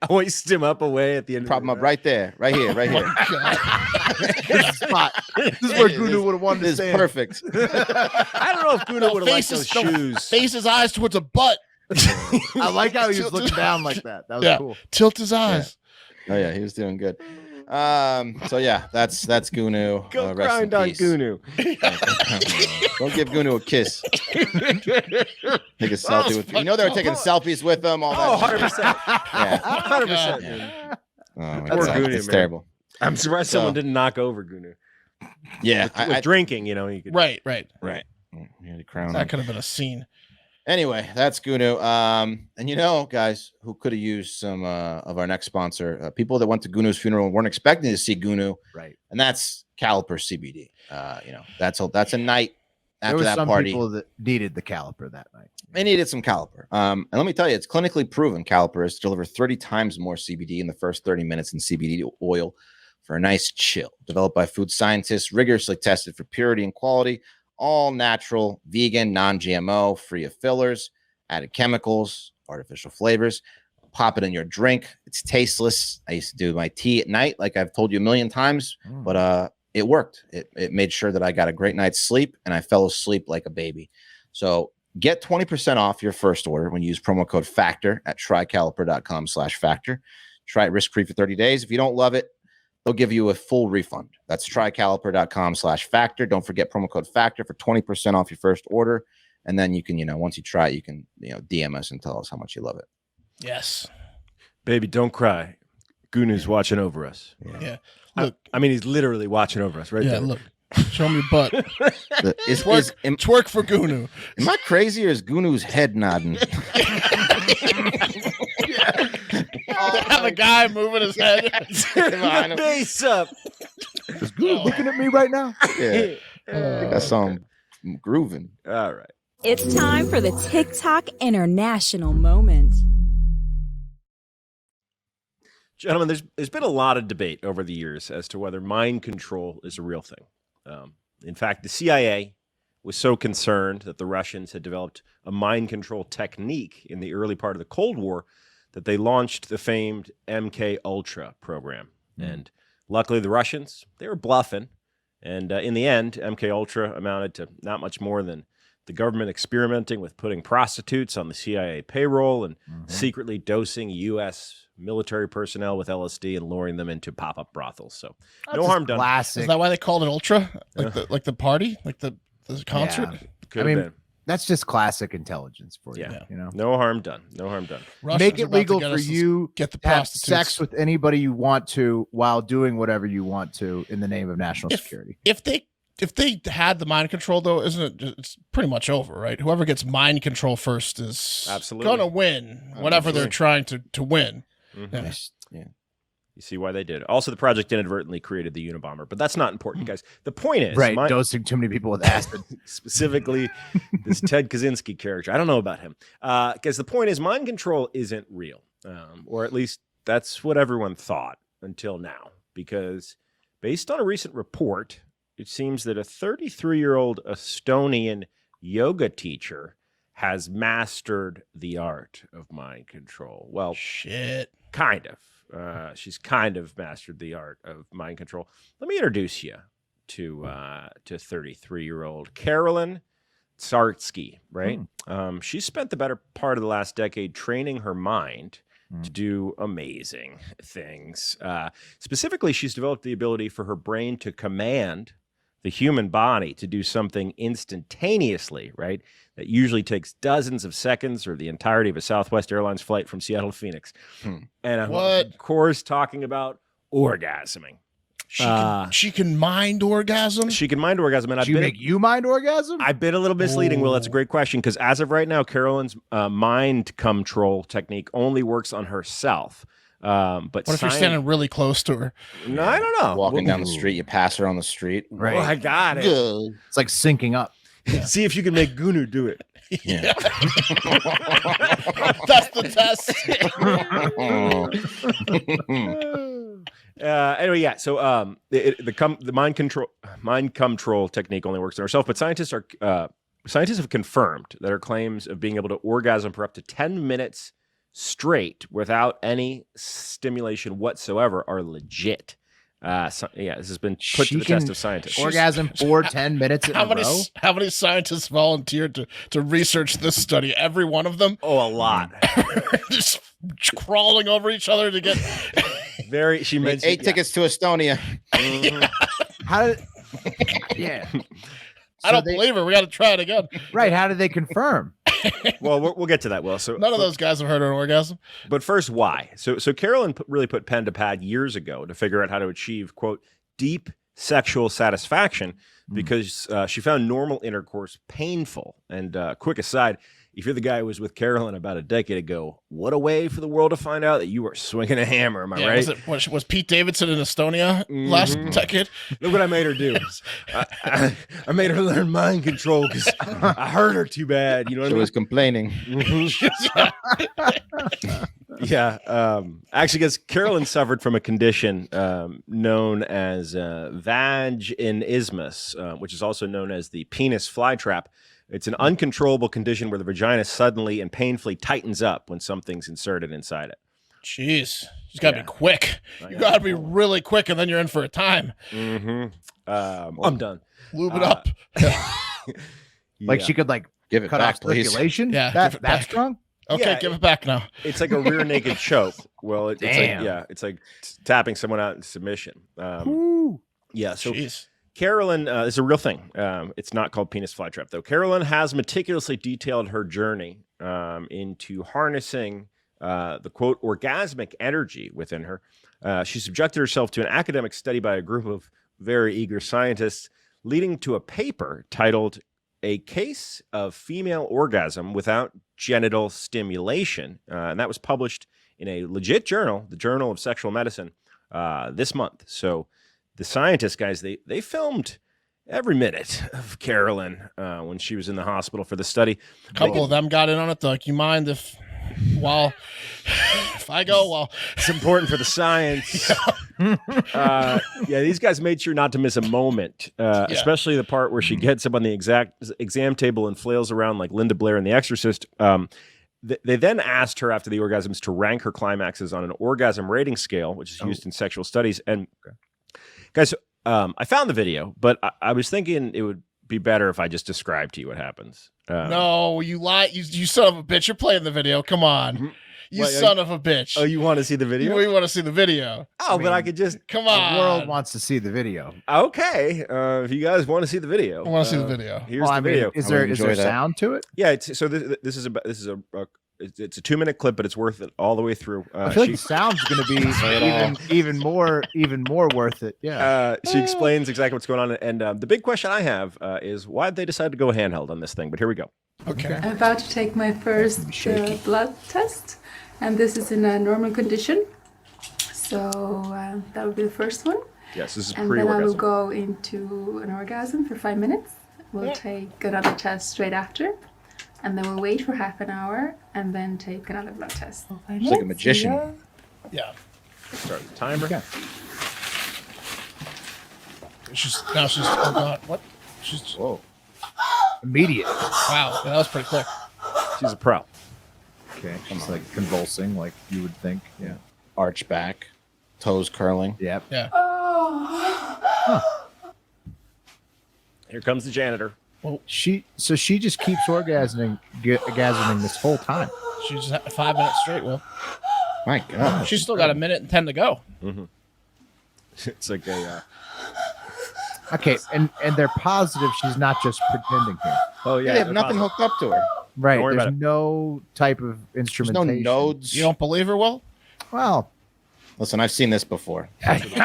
hoist him up away at the end. Prop him up right there, right here. This is spot. This is where Goonew would have wanted to stand. Perfect. I don't know if Goonew would have liked those shoes. Face his eyes towards a butt. I like how he was looking down like that. That was cool. Tilt his eyes. Yeah. Oh yeah, he was doing good. So yeah, that's Goonew. Go grind on Goonew. Don't give Goonew a kiss. Take a selfie with. You know they were taking selfies with them. All that. 100%. Yeah, 100%. Oh, it's terrible. I'm surprised someone didn't knock over Goonew. Yeah, with drinking, you know. You could, right. That could have been a scene. Anyway, that's Goonew. And you know, guys, who could have used some of our next sponsor? People that went to Goonew's funeral and weren't expecting to see Goonew, right? And that's Caliper CBD. You know, that's a night after there was that some party. People that needed the Caliper that night. They needed some Caliper. And let me tell you, it's clinically proven Caliper is to deliver 30 times more CBD in the first 30 minutes in CBD oil for a nice chill. Developed by food scientists, rigorously tested for purity and quality. All natural, vegan, non-GMO, free of fillers, added chemicals, artificial flavors. Pop it in your drink. It's tasteless. I used to do my tea at night, like I've told you a million times, but it worked. It made sure that I got a great night's sleep and I fell asleep like a baby. So get 20% off your first order when you use promo code FACTOR at trycaliper.com/factor. Try it risk-free for 30 days. If you don't love it, they'll give you a full refund. That's trycaliper.com/factor. Don't forget promo code FACTOR for 20% off your first order. And then you can, once you try it, you can, DM us and tell us how much you love it. Yes. Baby, don't cry. Goonew's watching over us. Yeah. Look. I mean, he's literally watching over us right there. Yeah, look. Show me your butt. Twerk for Goonew. Am I crazy or is Goonew's head nodding? Have a guy moving his head. The base up. Is Goonew looking at me right now? Yeah. I saw him grooving. All right. It's time for the TikTok International Moment. Gentlemen, there's been a lot of debate over the years as to whether mind control is a real thing. In fact, the CIA was so concerned that the Russians had developed a mind control technique in the early part of the Cold War that they launched the famed MK Ultra program. And luckily the Russians, they were bluffing. And in the end, MK Ultra amounted to not much more than the government experimenting with putting prostitutes on the CIA payroll and secretly dosing U.S. military personnel with LSD and luring them into pop-up brothels. So no harm done. Is that why they called it Ultra? Like the party? Like the concert? Yeah. Could have been. That's just classic intelligence for you. Yeah. You know? No harm done. No harm done. Russians Make it are about legal to for you get the to have prostitutes. sex with anybody you want to while doing whatever you want to in the name of national security. If they had the mind control, though, isn't it? It's pretty much over, right? Whoever gets mind control first is going to win whatever they're trying to win. Mm-hmm. Yeah. You see why they did. Also, the project inadvertently created the Unabomber, but that's not important, guys. The point is, dosing too many people with acid. Specifically, this Ted Kaczynski character. I don't know about him. Because the point is, mind control isn't real. Or at least that's what everyone thought until now. Because based on a recent report, it seems that a 33-year-old Estonian yoga teacher has mastered the art of mind control. Well, shit. Kind of. She's kind of mastered the art of mind control. Let me introduce you to 33-year-old Carolyn Tsartsky, right? She spent the better part of the last decade training her mind to do amazing things. Specifically, she's developed the ability for her brain to command the human body to do something instantaneously, right? That usually takes dozens of seconds or the entirety of a Southwest Airlines flight from Seattle to Phoenix. And I'm, of course, talking about orgasming. She can mind orgasm? She can mind orgasm. And She make you mind orgasm? I've been a little misleading, Will. That's a great question, because as of right now, Carolyn's mind control technique only works on herself. But What if you're standing really close to her? No, I don't know. Walking down the street, you pass her on the street. Right. Oh, I got it. It's like syncing up. See if you can make Goonew do it. Yeah. That's the test. Anyway, yeah. So the mind control technique only works on herself, but scientists have confirmed that her claims of being able to orgasm for up to 10 minutes straight without any stimulation whatsoever are legit. This has been put to the test of scientists. Orgasm for 10 minutes in a row? How many scientists volunteered to research this study? Every one of them? Oh, a lot. Just crawling over each other to get... She mentioned 8 tickets to Estonia. How did... Yeah. I don't believe her. We got to try it again. Right. How did they confirm? Well, we'll get to that, Will. So None of those guys have heard of an orgasm. But first, why? So Carolyn really put pen to pad years ago to figure out how to achieve, quote, deep sexual satisfaction because she found normal intercourse painful. And quick aside, if you're the guy who was with Carolyn about a decade ago, what a way for the world to find out that you were swinging a hammer. Am I right? Was Pete Davidson in Estonia last decade? Look what I made her do. I made her learn mind control because I hurt her too bad. You know what I mean? She was complaining. Yeah. Actually, because Carolyn suffered from a condition known as vaginismus, which is also known as the penis flytrap. It's an uncontrollable condition where the vagina suddenly and painfully tightens up when something's inserted inside it. Jeez. You got to be quick. You got to be really quick, and then you're in for a time. I'm done. Lube it up. Like she could give it cut back, off please. circulation? Yeah, That give it back. strong? Okay, Yeah, give it back now. It's like a rear naked choke. Well, Damn. it's like tapping someone out in submission. Yeah, so Jeez. Carolyn is a real thing. It's not called penis flytrap, though. Carolyn has meticulously detailed her journey into harnessing the, quote, orgasmic energy within her. She subjected herself to an academic study by a group of very eager scientists, leading to a paper titled A Case of Female Orgasm Without Genital Stimulation. And that was published in a legit journal, the Journal of Sexual Medicine, this month. So the scientists, guys, they filmed every minute of Carolyn when she was in the hospital for the study. A couple of them got in on it. Like, you mind if I go? Well, it's important for the science. These guys made sure not to miss a moment, especially the part where she gets up on the exact exam table and flails around like Linda Blair in The Exorcist. They then asked her after the orgasms to rank her climaxes on an orgasm rating scale, which is used in sexual studies. And guys, I found the video, but I was thinking it would be better if I just described to you what happens. no, you lie. You son of a bitch. You're playing the video. Come on. You son of a bitch. Oh, you want to see the video? We want to see the video. Oh, but I could just... Come The on. world wants to see the video. Okay. If you guys want to see the video. I want to see the video. Here's the video. Is I would there enjoy that. sound to it? Yeah, it's a 2-minute clip, but it's worth it all the way through. I feel like the sound's going to be even more worth it. Yeah. She explains exactly what's going on, and the big question I have is why did they decide to go handheld on this thing? But here we go. Okay. I'm about to take my first blood test, and this is in a normal condition. So that would be the first one. Yes, this is And then I will pre-orgasm. go into an orgasm for 5 minutes. We'll take another test straight after, and then we'll wait for half an hour, and then take another blood test. It's like a magician. Yeah. Start the timer. Okay. She's oh god, what? She's Whoa. Immediate. wow. Yeah, that was pretty quick. She's a pro. Okay. She's like convulsing, like you would think. Yeah. Arch back, toes curling. Yep. Yeah. Here comes the janitor. She just keeps orgasming this whole time. She's 5 minutes straight. Well, My God. she's still got 1:10 to go. It's like a... Okay, and they're positive she's not just pretending here. Oh, They have nothing hooked up to her. Right. Don't worry There's about it. no type of There's no instrumentation. nodes. You don't believe her, Will? Well, Listen, I've seen this before. Yeah, she's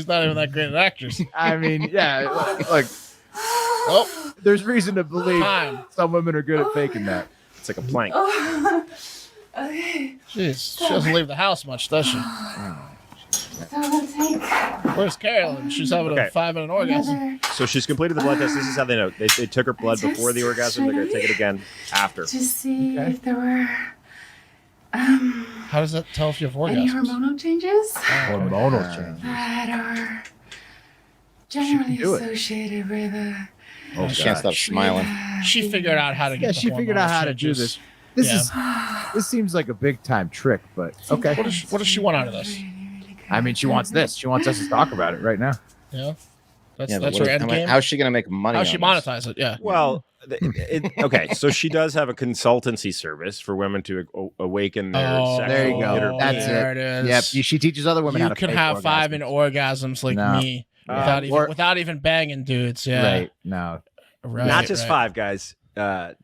not even that great an actress. I mean, yeah, like Oh, there's reason to believe Time. some women are good at faking that. It's like a plank. Okay. Jeez, she doesn't leave the house much, does she? So I'm gonna take Where's Carolyn? She's having a Okay. 5-minute orgasm. another So she's completed the blood test. This is how they know. They took her blood before the orgasm. They're going to take it again after. to see if there were How does that tell if you have any orgasms? hormonal changes Hormonal change. that are generally do it. associated with Oh, she can't stop smiling. She figured out how to get Yeah, the she figured out hormonal how to do changes. this. Yeah. This seems like a big time trick, but okay. What does she want out of this? I mean, she wants this. She wants us to talk about it right now. Yeah, that's Yeah, but that's what her if- end game. how's she gonna make money? How's she on this? monetize it? Yeah. Well, okay. So she does have a consultancy service for women to awaken their Oh, sexual there you go. inner That's being. there it is. Yep. She teaches other women how You to can fake have 5 orgasms. in orgasms like No. me without even banging dudes. Yeah. Right. No. Right, Not just right. 5, guys.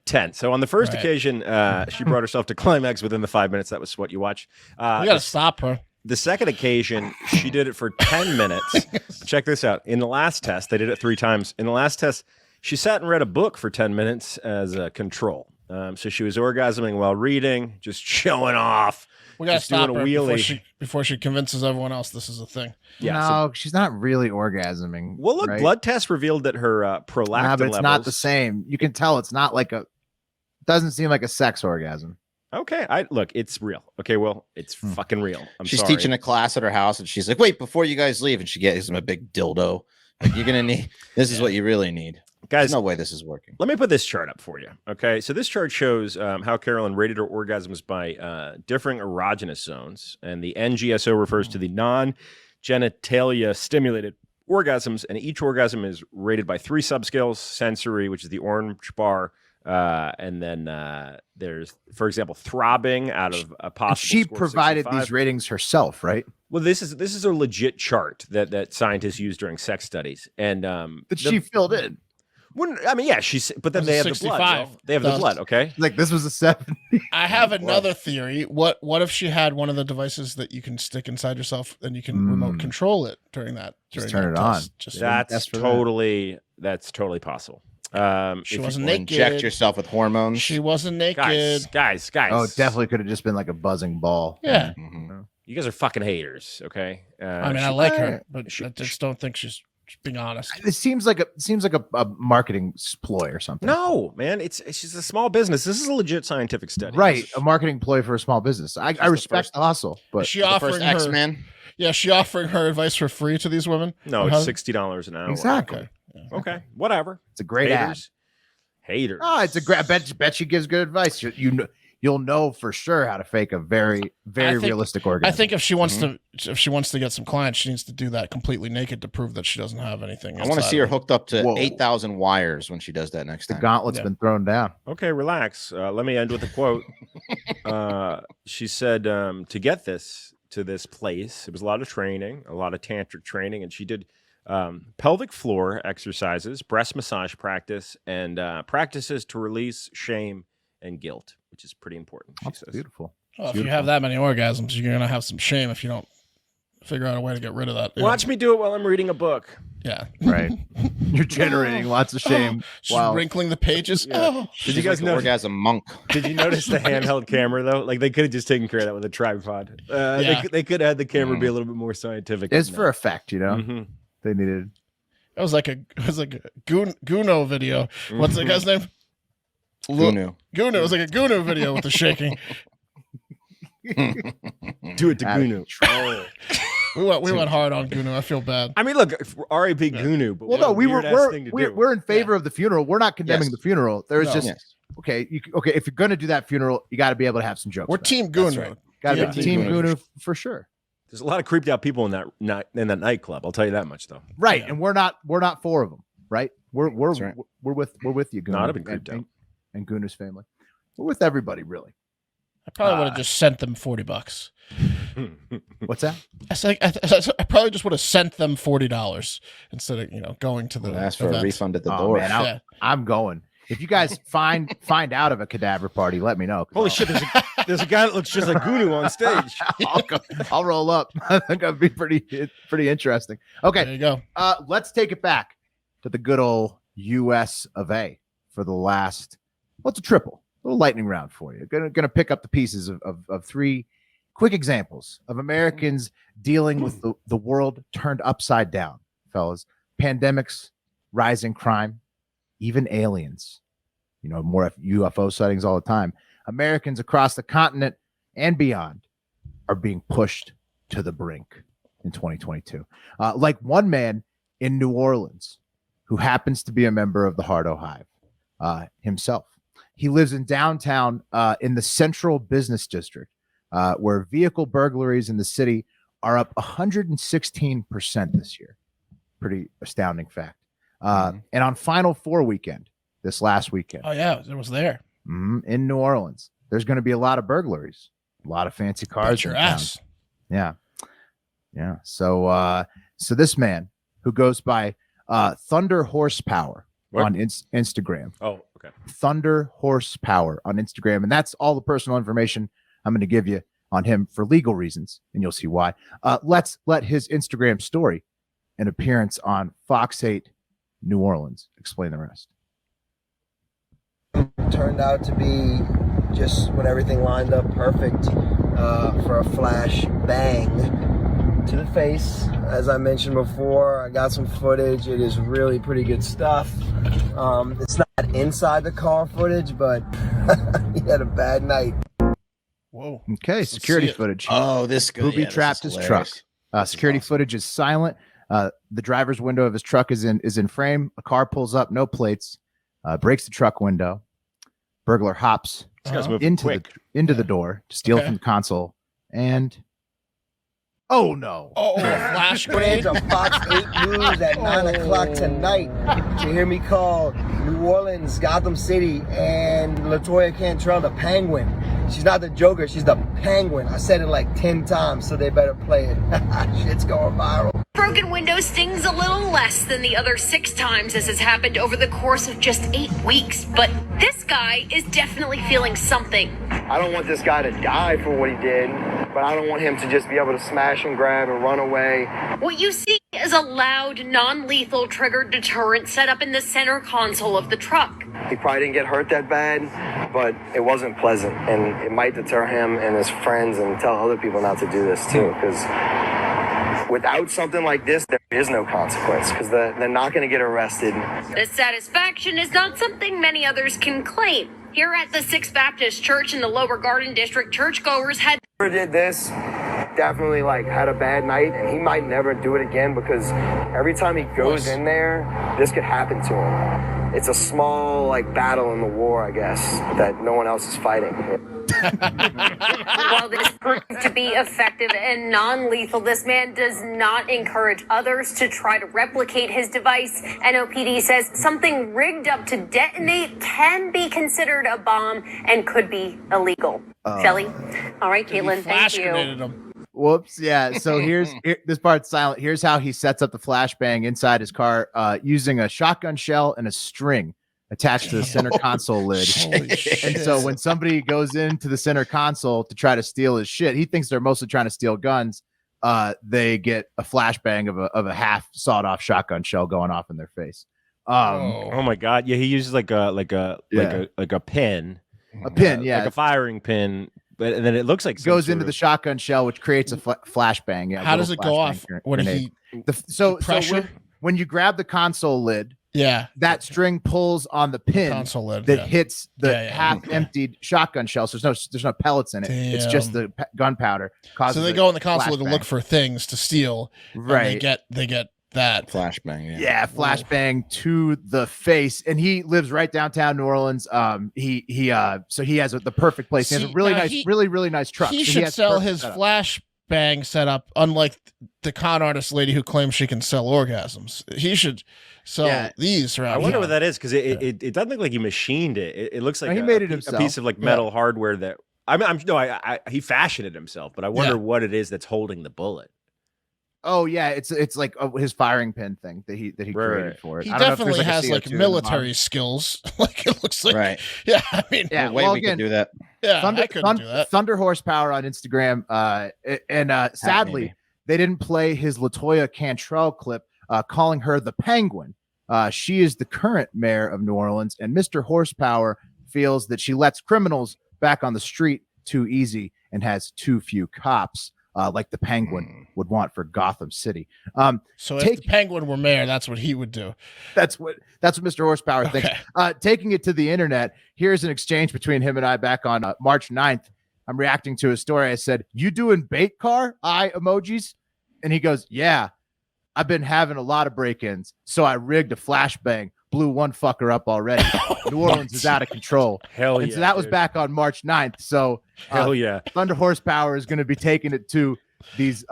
10. So on the first Right. occasion, she brought herself to climax within the 5 minutes. That was what you watch. We gotta stop her. The second occasion, she did it for 10 minutes. Check this out. In the last test, they did it 3 times. In the last test, she sat and read a book for 10 minutes as a control. So she was orgasming while reading, just showing off. We gotta just doing stop a her wheelie. before she convinces everyone else this is a thing. Yeah. No, she's not really orgasming. Well, look, right? blood tests revealed that her prolactin Nah, but it's levels. not the same. You can tell it's not like a. Doesn't seem like a sex orgasm. Okay, look, it's real. Okay, well, it's fucking real. She's sorry. teaching a class at her house, and she's like, "Wait, before you guys leave," and she gives him a big dildo. Like, you're gonna need. This is what you really need. Guys. There's no way this is working. Let me put this chart up for you. Okay, so this chart shows how Carolyn rated her orgasms by differing erogenous zones, and the NGSO refers to the non-genitalia stimulated orgasms, and each orgasm is rated by 3 subscales: sensory, which is the orange bar, and then there's, for example, throbbing out of a possible. And she score of provided 65. these ratings herself, right? Well, this is a legit chart that scientists use during sex studies, and That she filled in. I mean, yeah, but then It they have was the blood. 65. Joe. They have the blood. Okay. Like this was a 7. I have another theory. What if she had one of the devices that you can stick inside yourself and you can remote control it during that? Just during turn that it on. test? Just That's for that. totally possible. she if you- wasn't Or naked. inject yourself with hormones. She wasn't naked. guys. Oh, it definitely could have just been like a buzzing ball. Yeah. Mhm. You guys are fucking haters. Okay. I mean, I like her, but I just don't think she's being honest. It seems like a marketing ploy or something. No, man, she's a small business. This is a legit scientific study. Right, a marketing ploy for a small business. I the respect first- the hustle, but Is she The offering first her? X-Men. Yeah, she offering her advice for free to these women. No, it's $60 an hour. exactly. Okay, whatever. It's a great ad. Haters. Oh, it's a great. Bet she gives good advice. You'll know for sure how to fake a very realistic orgasm. I think if she wants to get some clients, she needs to do that completely naked to prove that she doesn't have anything. I want to see her hooked up to Whoa. 8,000 wires when she does that next the time. gauntlet's Yeah. been thrown down. Okay, relax. Let me end with a quote. She said, to get to this place, it was a lot of training, a lot of tantric training, and she did pelvic floor exercises, breast massage practice, and practices to release shame and guilt, which is pretty important, she That's says. beautiful. Well, if you have that many orgasms, you're gonna have some shame if you don't figure out a way to get rid of that. Watch me do it while I'm reading a book. Yeah. Right. You're generating lots of shame. She's Wow. wrinkling the pages. Yeah. Oh. Did you guys like an know? orgasm monk? Did you notice the handheld camera though? Like they could have just taken care of that with a tripod. Yeah. They could have had the camera be a little bit more scientific. It's than for that. effect, you know. Mhm. They needed. It was like a Goonew video. What's the guy's name? Goonew. Goonew. It was like a Goonew video with the shaking. Do it to Out of Goonew. We went hard on Goonew. I feel bad. I mean, look, R.A.P. Goonew, but Well, what no, a we were weird-ass thing to do. we're in favor of the funeral. We're not condemning Yes. the funeral. There's No. just Yes. okay. Okay, if you're gonna do that funeral, you got to be able to have some jokes. We're about Team it. Goonew. right. Got to Yeah. be Team Goonew. Goonew for sure. There's a lot of creeped out people in that nightclub. I'll tell you that much, though. Right, Yeah. and we're not 4 of them. Right, we're right. we're with you, Goonew. No, I'd have been creeped and, out. and Goonew's family. We're with everybody, really. I probably would have just sent them $40. What's that? I probably just would have sent them $40 instead of going to the Ask for event. a refund at the Oh, door. man, Yeah. I'm going. If you guys find out of a cadaver party, let me know. 'cause Holy I'll- shit! There's a guy that looks just like Goonew on stage. I'll roll up. I think that'd be pretty interesting. Okay, There you go. let's take it back to the good old US of A for the last, well, it's a triple, a little lightning round for you. Gonna pick up the pieces of three quick examples of Americans dealing with the world turned upside down, fellas. Pandemics, rising crime, even aliens. You know, more UFO sightings all the time. Americans across the continent and beyond are being pushed to the brink in 2022. Like one man in New Orleans who happens to be a member of the Hardo Hive himself. He lives in downtown in the Central Business District, where vehicle burglaries in the city are up 116% this year. Pretty astounding fact. And on Final Four weekend, this last weekend. Oh, yeah, it was there. In New Orleans, there's going to be a lot of burglaries, a lot of fancy cars. Bet your ass. Yeah. Yeah. So this man who goes by Thunder Horsepower on Instagram. Oh, okay. Thunder Horsepower on Instagram. And that's all the personal information I'm going to give you on him for legal reasons. And you'll see why. Let's let his Instagram story, an appearance on Fox 8 New Orleans, explain the rest. Turned out to be just when everything lined up perfect for a flash bang to the face. As I mentioned before, I got some footage. It is really pretty good stuff. It's not inside the car footage, but he had a bad night. Whoa. Okay, security footage. Oh, this guy booby trapped his truck. Security footage is silent. The driver's window of his truck is in frame. A car pulls up, no plates, breaks the truck window. Burglar hops into the door to steal from the console, and oh no! Oh, a flash grenade. To Fox 8 News at 9 o'clock tonight to hear me call New Orleans, Gotham City, and LaToya Cantrell the Penguin. She's not the Joker, she's the Penguin. I said it like 10 times, so they better play it. Shit's going viral. Broken window stings a little less than the other 6 times this has happened over the course of just 8 weeks, but this guy is definitely feeling something. I don't want this guy to die for what he did, but I don't want him to just be able to smash and grab and run away. What you see is a loud, non-lethal trigger deterrent set up in the center console of the truck. He probably didn't get hurt that bad, but it wasn't pleasant, and it might deter him and his friends and tell other people not to do this too, because without something like this, there is no consequence, because they're not going to get arrested. This satisfaction is not something many others can claim. Here at the Sixth Baptist Church in the Lower Garden District, churchgoers had Whoever did this definitely had a bad night, and he might never do it again, because every time he goes in there, this could happen to him. It's a small battle in the war, I guess, that no one else is fighting. While this proved to be effective and non-lethal, this man does not encourage others to try to replicate his device. NOPD says something rigged up to detonate can be considered a bomb and could be illegal. Shelley? All right, Caitlin, thank you. Whoops. Yeah. So this part's silent. Here's how he sets up the flashbang inside his car using a shotgun shell and a string attached to the center console lid. And so when somebody goes into the center console to try to steal his shit, he thinks they're mostly trying to steal guns. They get a flashbang of a half sawed off shotgun shell going off in their face. Oh my God. Yeah. He uses like a pin. A pin. Yeah. Like a firing pin. But and then it looks like it goes into the shotgun shell, which creates a flashbang. Yeah, how does it go off? So when you grab the console lid, that string pulls on the pin console lid, that hits the half-emptied shotgun shell. So there's no pellets in it. Damn. It's just the gunpowder. So they go in the console to look for things to steal. Right. They get that flashbang. Yeah, flashbang to the face, and he lives right downtown New Orleans. So he has the perfect place. He has a really nice truck. He should sell his flashbang setup, unlike the con artist lady who claims she can sell orgasms. He should sell these around. I wonder what that is, because it doesn't look like he machined it. It looks like he made it himself. A piece of metal hardware that he fashioned it himself, but I wonder what it is that's holding the bullet. Oh yeah, it's like his firing pin thing that he created for it. He definitely has military skills. It looks like Yeah, I mean, we can do that. Yeah, I couldn't do that. Thunder Horsepower on Instagram, and sadly they didn't play his LaToya Cantrell clip calling her the Penguin She is the current mayor of New Orleans, and Mr. Horsepower feels that she lets criminals back on the street too easy and has too few cops, like the Penguin would want for Gotham City. So if the Penguin were mayor, that's what he would do. That's what Mr. Horsepower thinks. Taking it to the internet, here's an exchange between him and I back on March 9th. I'm reacting to his story. I said, "You doing bait car? Eye emojis." And he goes, "Yeah, I've been having a lot of break-ins, so I rigged a flashbang, blew one fucker up already. New Orleans is out of control." Hell yeah. And so that was back on March 9th. So hell yeah. Thunder Horsepower is going to be taking it to these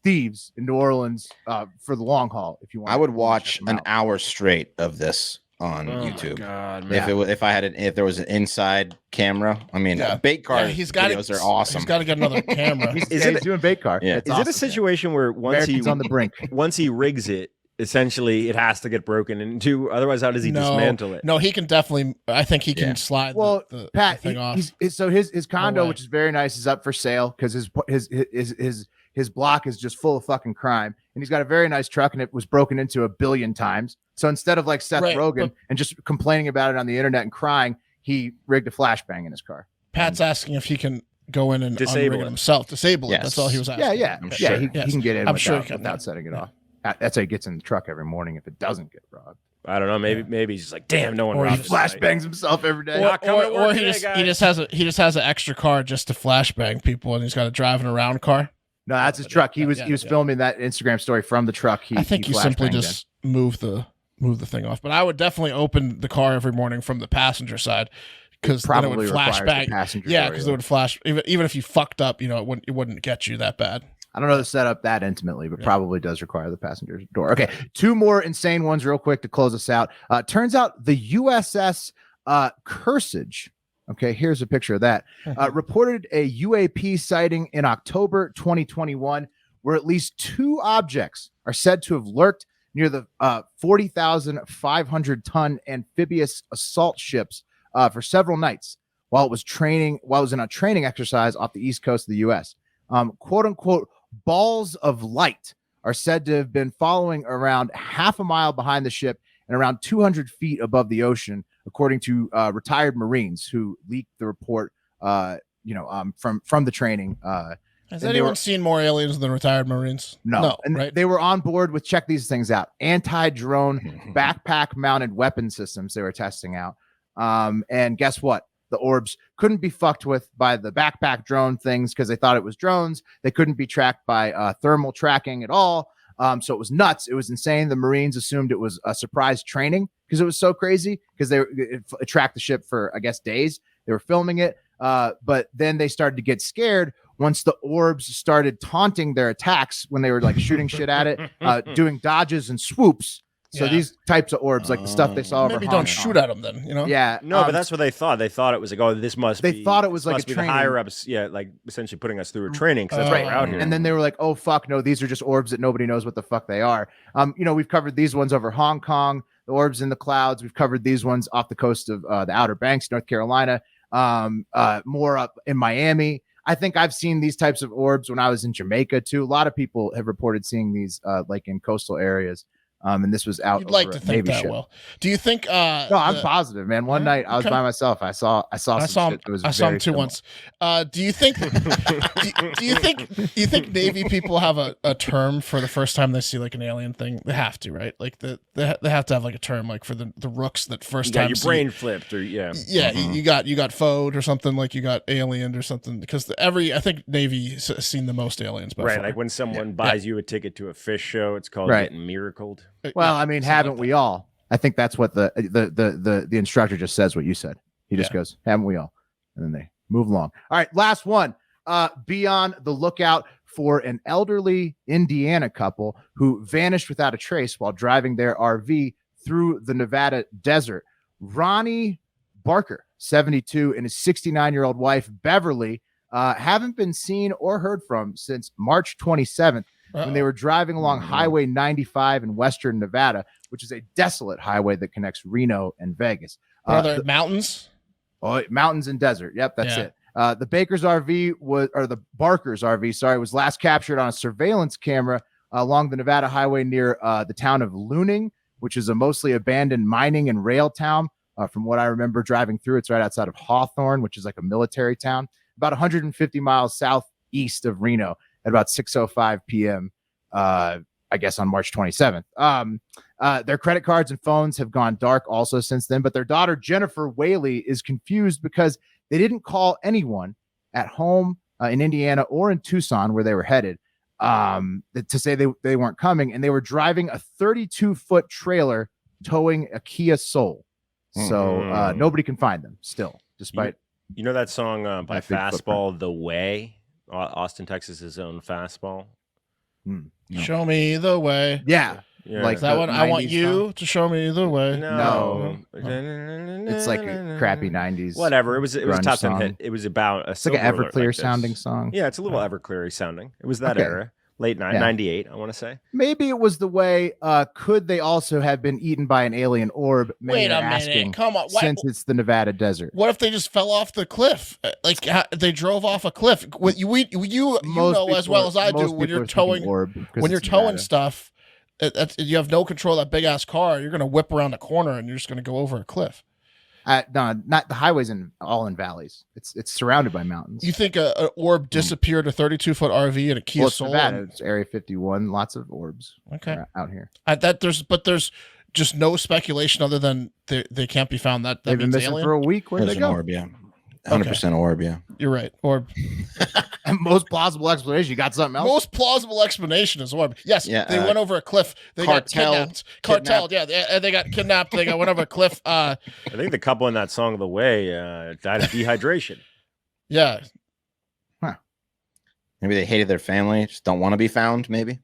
thieves in New Orleans for the long haul. If you want, I would watch an hour straight of this on YouTube. God, If there was an inside camera, I mean, bait car videos are awesome. He's got to get another camera. He's doing bait car. Yeah. Is it a situation where once Americans on the brink, once he rigs it, essentially it has to get broken into? Otherwise, how does he dismantle it? No, he can definitely. I think he can slide. The Pat, thing off. So his condo, which is very nice, is up for sale because his block is just full of fucking crime, and he's got a very nice truck, and it was broken into 1 billion times. So instead of like Seth Rogen and just complaining about it on the internet and crying, he rigged a flashbang in his car. Pat's asking if he can go in and disable it himself. Disable it. Yes. That's all he was asking. He can get in without setting it off. That's how he gets in the truck every morning if it doesn't get robbed. I don't know. Maybe he's just like, damn, no one Or he robbed flashbangs himself every day. Or he just has an extra car just to flashbang people, and he's got a driving around car. No, that's his truck. He was filming that Instagram story from the truck. I think you simply just move the thing off. But I would definitely open the car every morning from the passenger side, because then it would flash bang. Yeah, because it would flash. Even if you fucked up, it wouldn't get you that bad. I don't know the setup that intimately, but probably does require the passenger door. Okay, 2 more insane ones real quick to close us out. Turns out the USS Kearsarge, okay, here's a picture of that, reported a UAP sighting in October 2021, where at least 2 objects are said to have lurked near the 40,500-ton amphibious assault ships for several nights while it was in a training exercise off the east coast of the U.S. Quote unquote, balls of light are said to have been following around half a mile behind the ship and around 200 feet above the ocean, according to retired Marines who leaked the report, from the training. Has anyone seen more aliens than retired Marines? No, and right? They were on board with, check these things out, anti-drone backpack-mounted weapon systems they were testing out. And guess what? The orbs couldn't be fucked with by the backpack drone things because they thought it was drones. They couldn't be tracked by thermal tracking at all. So it was nuts. It was insane. The Marines assumed it was a surprise training because it was so crazy, because it tracked the ship for, I guess, days. They were filming it. But then they started to get scared once the orbs started taunting their attacks when they were like shooting shit at it, doing dodges and swoops. So these types of orbs, like the stuff they saw, maybe don't shoot at them then, Yeah, no, but that's what they thought. They thought it was like, oh, this must. They thought it was like a must be training. the higher ups, like essentially putting us through a training, because that's why we're out here. And then they were like, oh fuck, no, these are just orbs that nobody knows what the fuck they are. We've covered these ones over Hong Kong, the orbs in the clouds. We've covered these ones off the coast of the Outer Banks, North Carolina. More up in Miami. I think I've seen these types of orbs when I was in Jamaica too. A lot of people have reported seeing these like in coastal areas. And this was out. You'd like to think that. Well, do you think? No, I'm positive, man. One night I was by myself. I saw him too once. Do you think? do you think Navy people have a term for the first time they see like an alien thing? They have to, right? Like they have to have like a term, like for the rooks that first time. Your brain flipped, or you got FO'd or something, like you got aliened or something, because I think Navy has seen the most aliens. By right, far. like when someone buys you a ticket to a fish show, it's called getting miracled. Well, I mean, haven't we all? I think that's what the instructor just says. What you said. He just goes, "Haven't we all?" And then they move along. All right, last one. Be on the lookout for an elderly Indiana couple who vanished without a trace while driving their RV through the Nevada desert. Ronnie Barker, 72, and his 69-year-old wife Beverly haven't been seen or heard from since March 27th. When they were driving along Highway 95 in western Nevada, which is a desolate highway that connects Reno and Vegas. Are there mountains? Oh, mountains and desert. Yep, that's it. The Barker's RV was last captured on a surveillance camera along the Nevada highway near the town of Luning, which is a mostly abandoned mining and rail town. From what I remember driving through, it's right outside of Hawthorne, which is like a military town, about 150 miles southeast of Reno at about 6:05 p.m., I guess on March 27th. Their credit cards and phones have gone dark also since then, but their daughter, Jennifer Whaley, is confused because they didn't call anyone at home in Indiana or in Tucson where they were headed to say they weren't coming, and they were driving a 32-foot trailer towing a Kia Soul. So nobody can find them still, despite. You know that song by Fastball, footprint. The Way? Austin, Texas's own Fastball. Show me the way. Yeah. Like that one. I want you to show me the way. No. It's like a crappy 90s. Whatever. It was a top 10 song. hit. It was about a It's like an Silver Alert Everclear like this. sounding song. Yeah, it's a little Everclear sounding. It was that Okay. era. Late 98, I want to say. Maybe it was the way. Could they also have been eaten by an alien orb? Many Wait are a minute. asking, Come on. What, since it's the Nevada desert. what if they just fell off the cliff? Like they drove off a cliff. You know as well as I do when you're towing stuff. You have no control of that big ass car. You're going to whip around a corner and you're just going to go over a cliff. No, not the highways all in valleys. It's surrounded by mountains. You think an orb disappeared a 32-foot RV in a Kia Well, it's Soul? Nevada. It's Area 51. Lots of orbs. Okay. Out here. There's just no speculation other than they can't be found. That They've been means missing alien? for a week. Where'd There's they an go? orb, yeah. 100% orb, yeah. You're right. Orb. And most plausible explanation. You got something else? Most plausible explanation is orb. Yes, Yeah, they went over a cliff. They got kidnapped. Cartel, yeah. They got kidnapped. They went over a cliff. I think the couple in that song, The Way, died of dehydration. Yeah. Maybe they hated their family, just don't want to be found, maybe.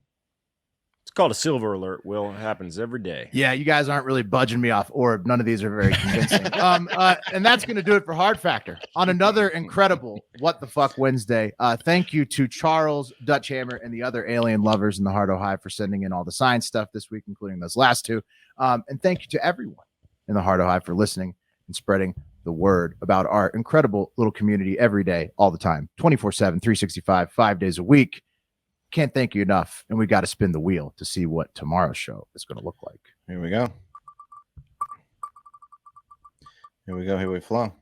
It's called a Silver Alert, Will. It happens every day. Yeah, you guys aren't really budging me off orb. None of these are very convincing. And that's going to do it for Hard Factor. On another incredible What the Fuck Wednesday, thank you to Charles, Dutch Hammer, and the other alien lovers in the Heart Hive for sending in all the science stuff this week, including those last two. And thank you to everyone in the Heart Hive for listening and spreading the word about our incredible little community every day, all the time, 24/7, 365, 5 days a week. Can't thank you enough, and we got to spin the wheel to see what tomorrow's show is going to look like. Here we go. Here we flow.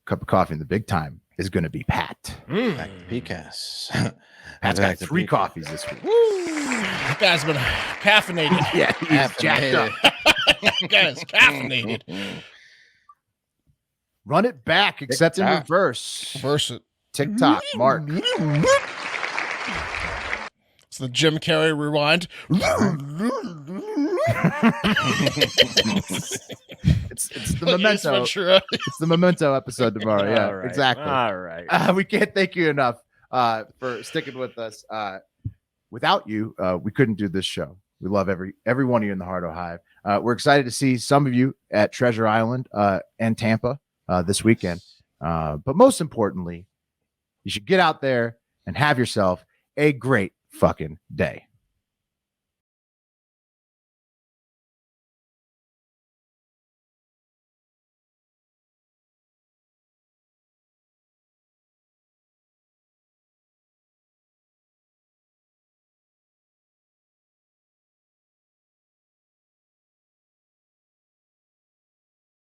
Cup of coffee in the big time is going to be Pat. Back to PCAS. Pat's got 3 coffees this week. That guy's been caffeinated. Yeah, he's jacked up. Guy's caffeinated. Run it back, except in TikTok. reverse. Reverse it. TikTok, Mark. It's the Jim Carrey rewind. It's the memento. It's the memento episode tomorrow. Yeah, All right. exactly. All right. We can't thank you enough for sticking with us. Without you, we couldn't do this show. We love every one of you in the Heart Hive. We're excited to see some of you at Treasure Island and Tampa this weekend. But most importantly, you should get out there and have yourself a great fucking day.